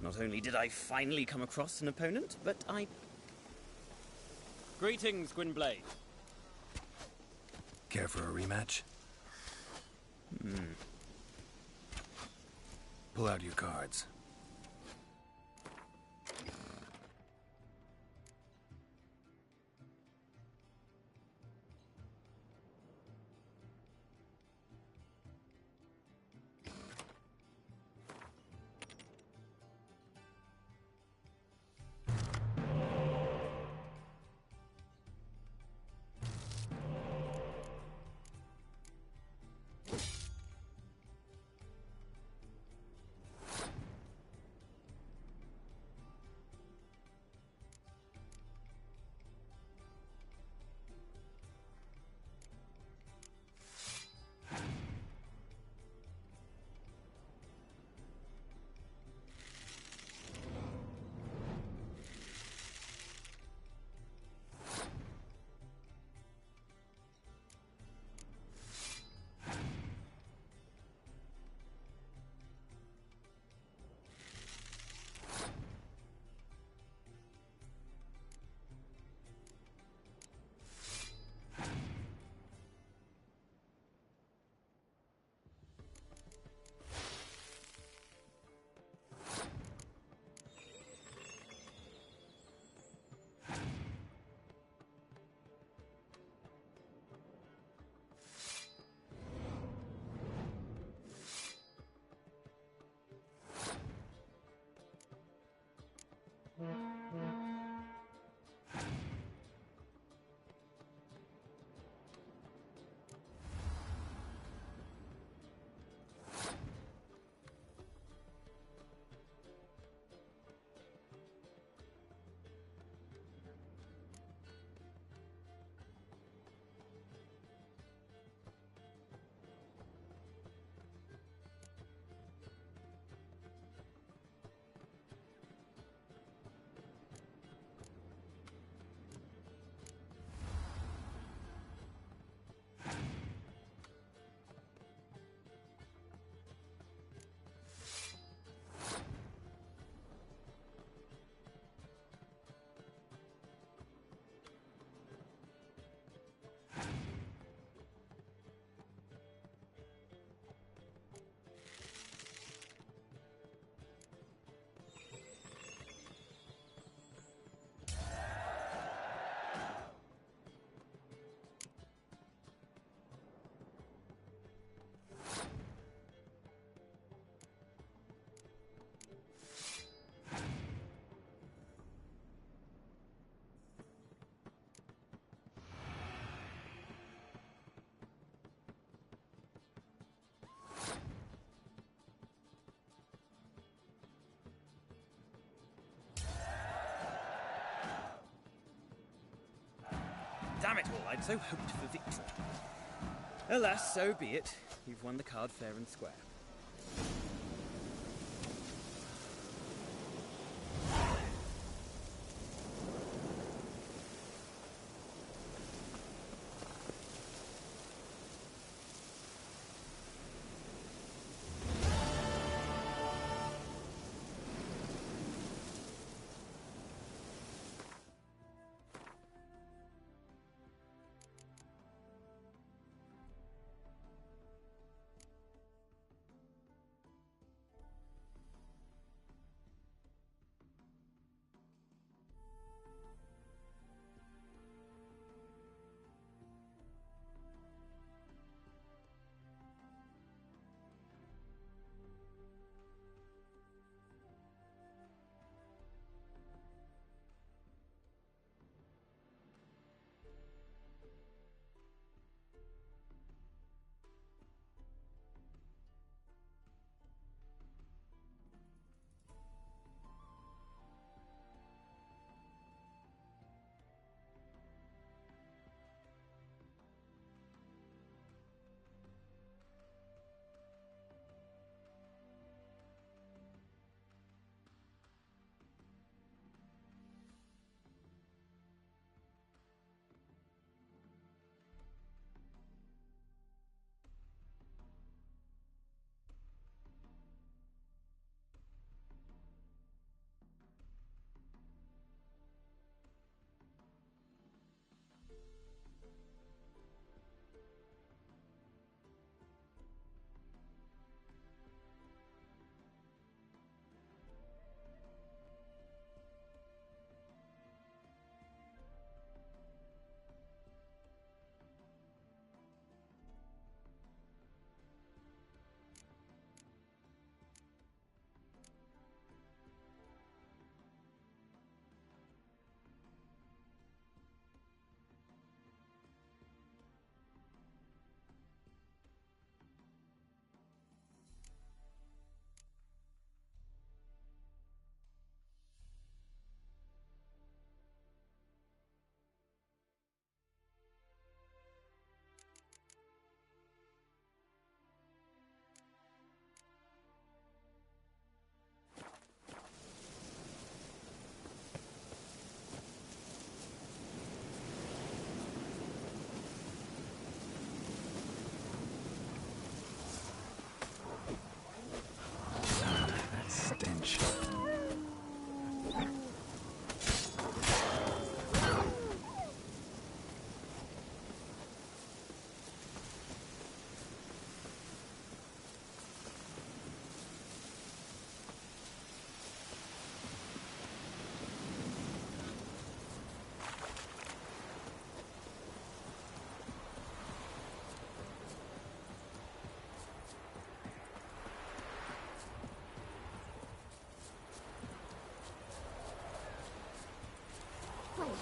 Not only did I finally come across an opponent, but I... Greetings, Gwynblade. Care for a rematch? Pull out your cards. Damn it all, I'd so hoped for victory. Alas, so be it. You've won the card fair and square.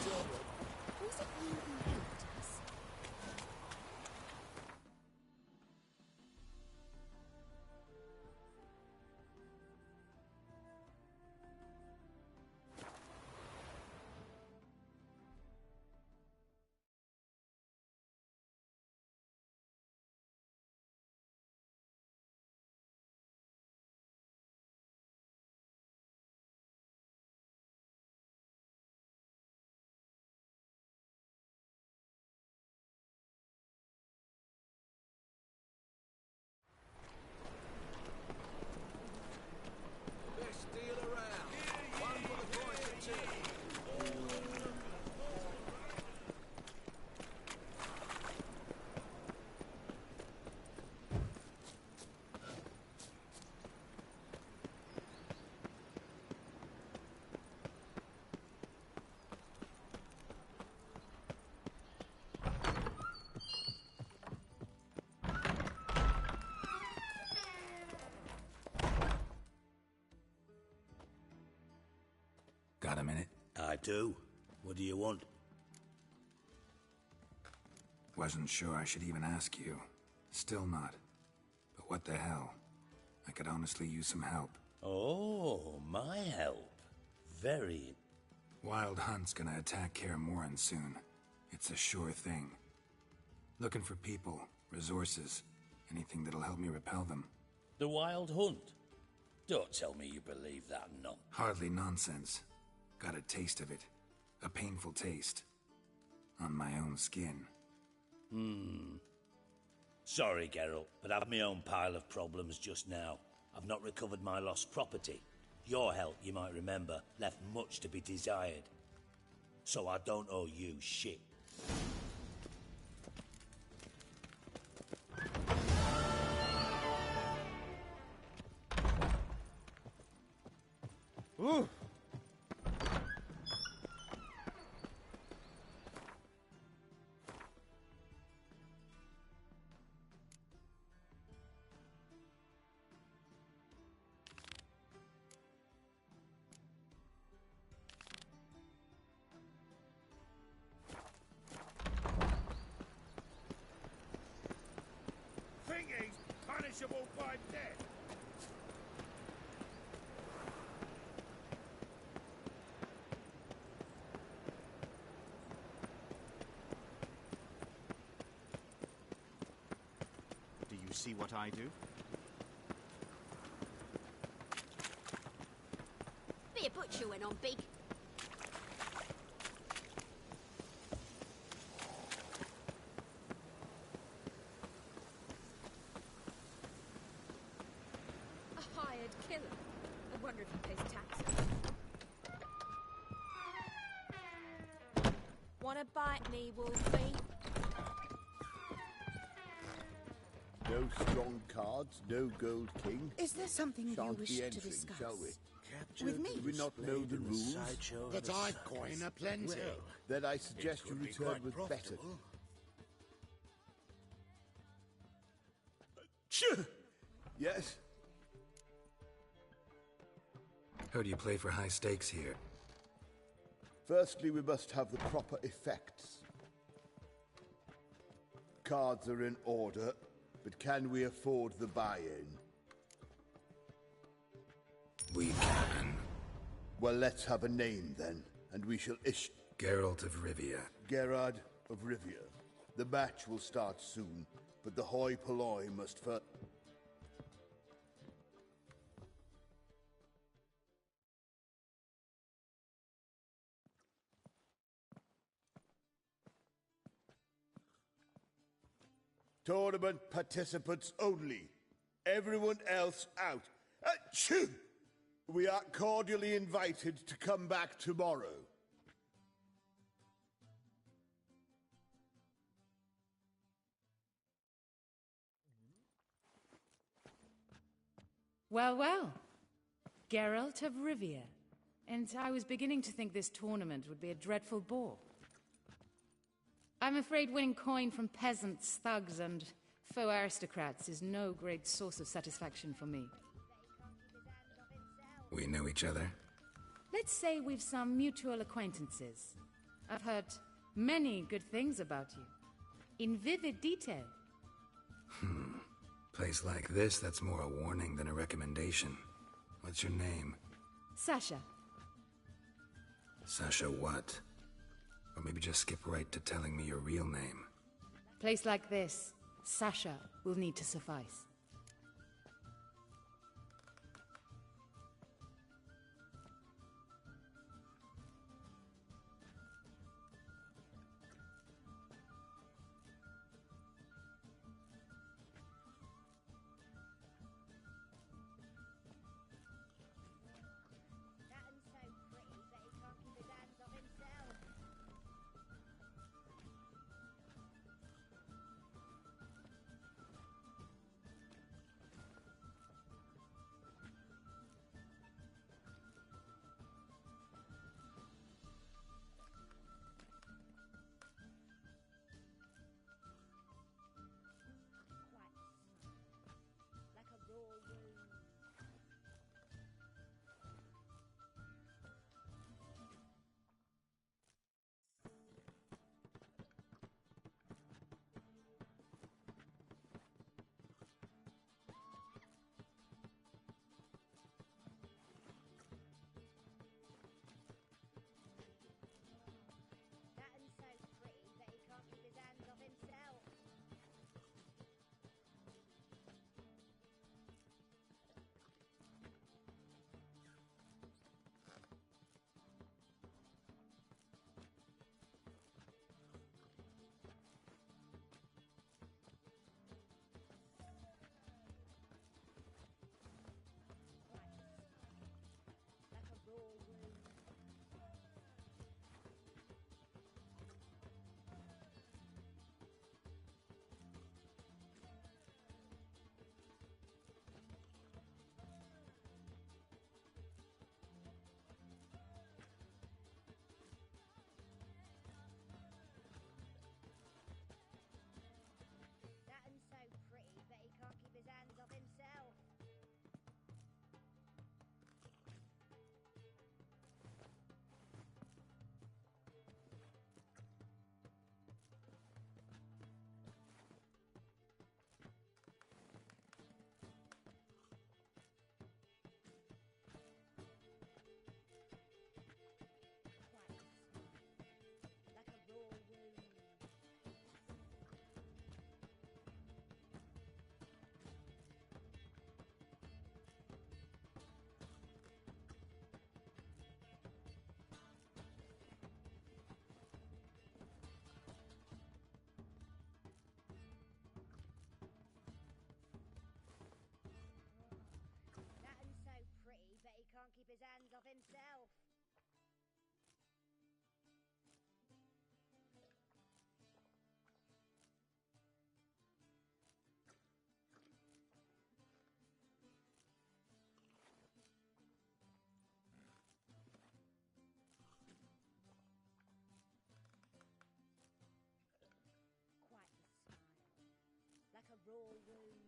deal with. Was it you who helped us? Best deal around. One for the price of two. Got a minute? I do. What do you want? Wasn't sure I should even ask you. Still not. But what the hell? I could honestly use some help. Oh, my help. Very. Wild Hunt's gonna attack Kaer Morhen soon. It's a sure thing. Looking for people, resources, anything that'll help me repel them. The Wild Hunt? Don't tell me you believe that nonsense. Hardly nonsense. Got a taste of it. A painful taste. On my own skin. Sorry, Geralt, but I've my own pile of problems just now. I've not recovered my lost property. Your help, you might remember, left much to be desired. So I don't owe you shit. Ooh. Thingy's punishable by death. Do you see what I do? Bit of butcher went on, Big. A hired killer. I wonder if he pays taxes. Wanna bite me, Wolfie? No strong cards, no gold king. Is there something you Shan't wish be to entering, discuss? shall we? With me? Do we not know the rules? But I've coin aplenty. Well, then I suggest you could be return quite with better. profitable. Yes? How do you play for high stakes here? Firstly, we must have the proper effects. Cards are in order, but can we afford the buy-in? We can. Well, let's have a name then, and we shall issue... Geralt of Rivia. Gerard of Rivia. The match will start soon, but the hoi polloi must first... Tournament participants only. Everyone else out. Achoo! We are cordially invited to come back tomorrow. Well, well. Geralt of Rivia. And I was beginning to think this tournament would be a dreadful bore. I'm afraid winning coin from peasants, thugs, and faux aristocrats is no great source of satisfaction for me. We know each other? Let's say we've some mutual acquaintances. I've heard many good things about you. In vivid detail. Place like this, that's more a warning than a recommendation. What's your name? Sasha. Sasha what? Or maybe just skip right to telling me your real name. Place like this, Sasha will need to suffice. Keep his hands off himself. Quite the smile, like a raw wound.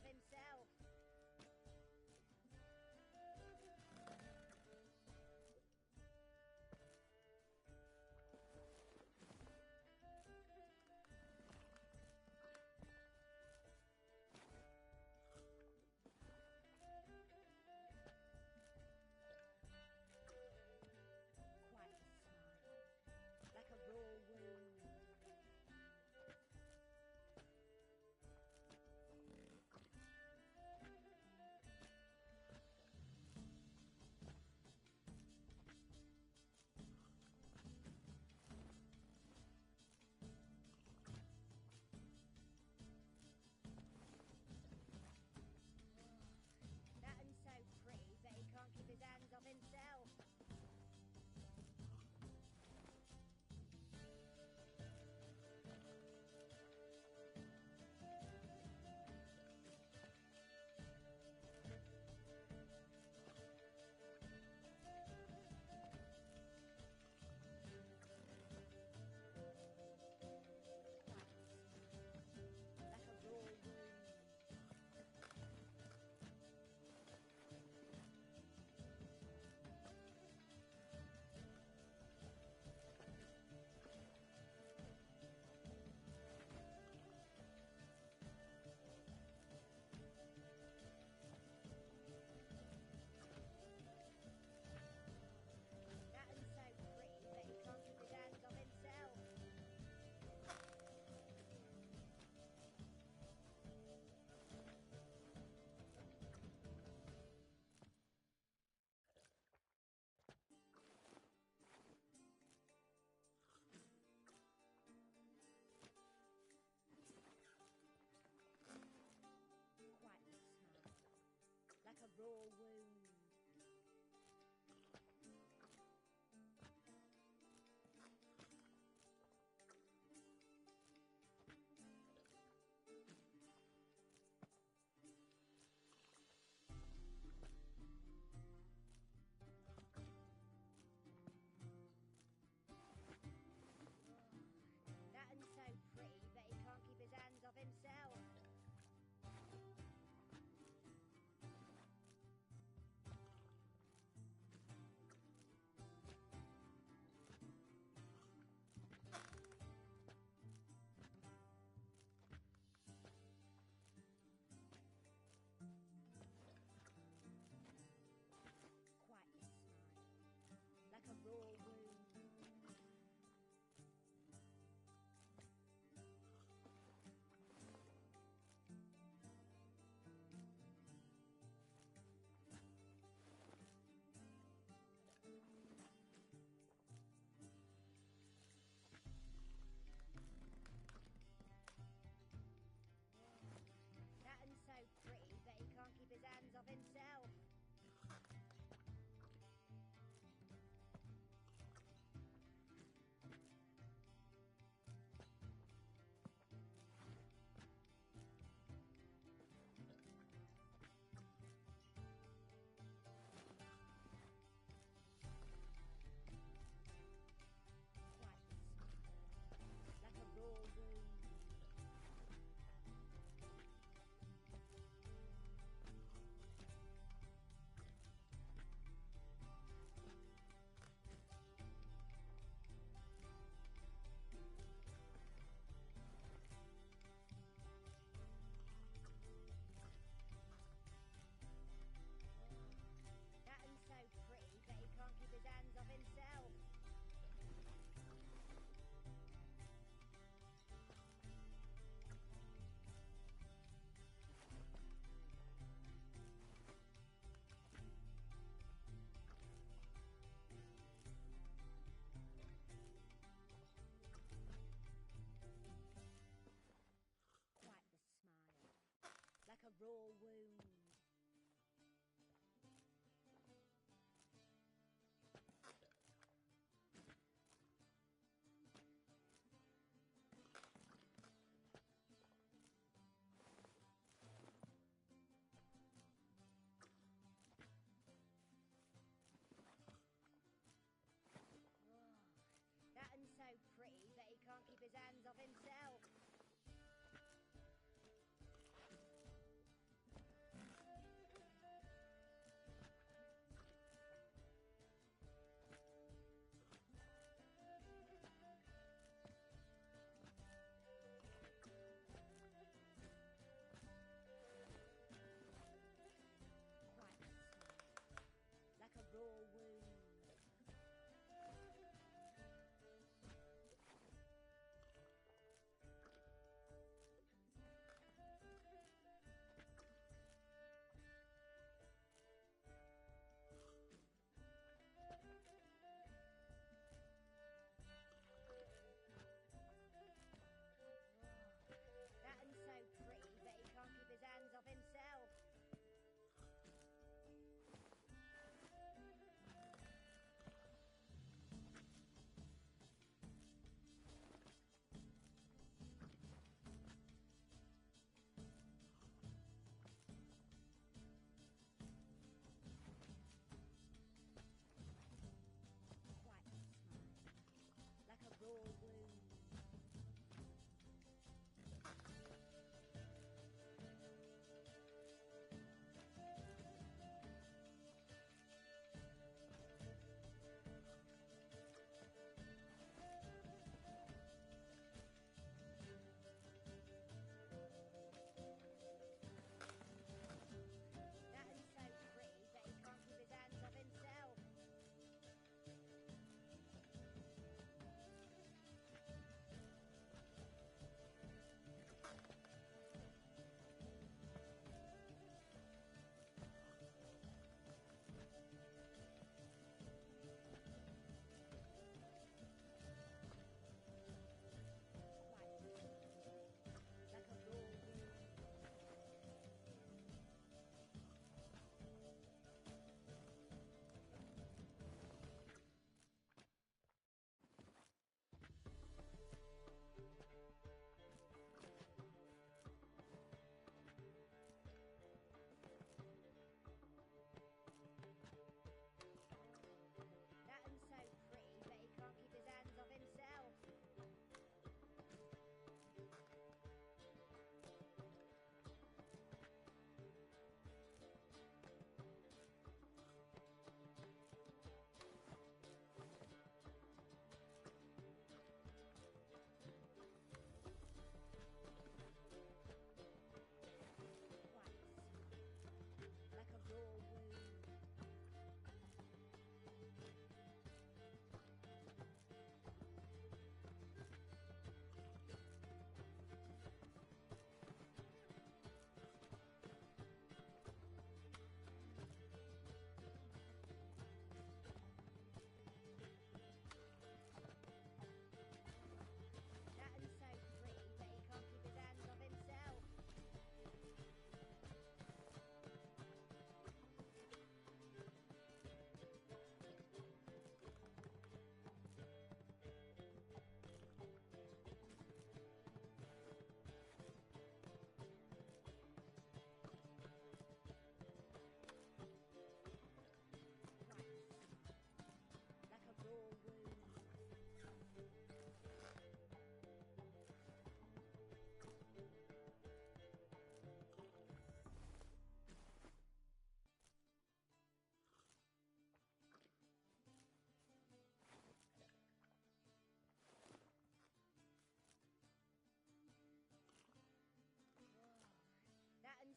Himself. raw wound. That one's so pretty, but he can't keep his hands off himself. Quite the smile, like a raw wound. That one's so pretty, but he can't keep his hands off himself. Quite the smile, like a raw wound. That one's so pretty, but he can't keep his hands off himself. Quite the smile, like a raw wound. That one's so pretty, but he can't keep his hands off himself.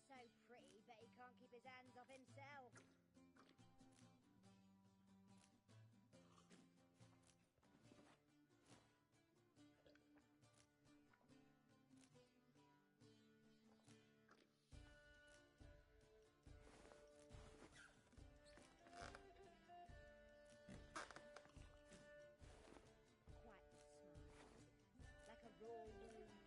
so pretty, but he can't keep his hands off himself. Quite smart. Like a raw wound.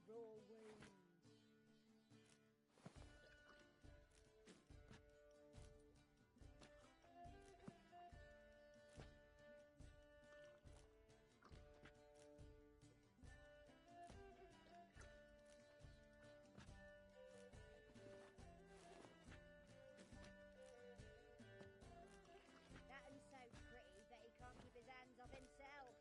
raw wound. That one's so pretty that he can't keep his hands off himself.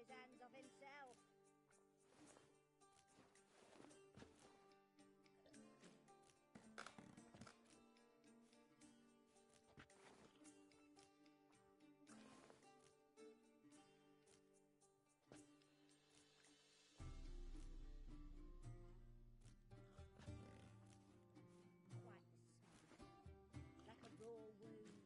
his hands off himself. Quite smart. Like a raw wound.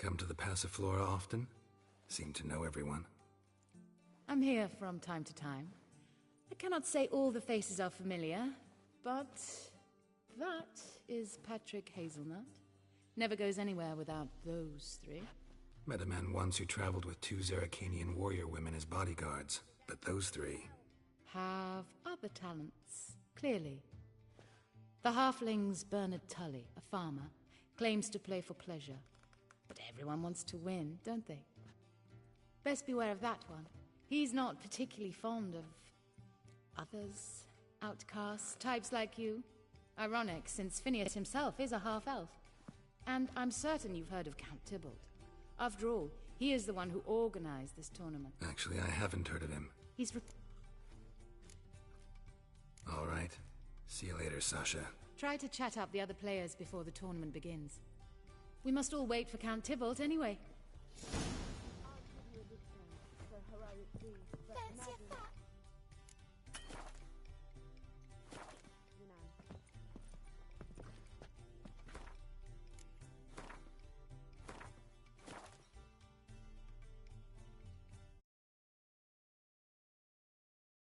come to the Passiflora often? Seem to know everyone. I'm here from time to time. I cannot say all the faces are familiar, but that is Patrick Hazelnut. Never goes anywhere without those three. Met a man once who traveled with 2 Zeracanian warrior women as bodyguards, but those 3... have other talents, clearly. The halfling's Bernard Tully, a farmer, claims to play for pleasure. But everyone wants to win, don't they? Best beware of that one. He's not particularly fond of others, outcasts, types like you. Ironic, since Phineas himself is a half-elf. And I'm certain you've heard of Count Tybalt. After all, he is the one who organized this tournament. Actually, I haven't heard of him. He's All right. See you later, Sasha. Try to chat up the other players before the tournament begins. We must all wait for Count Tybalt anyway.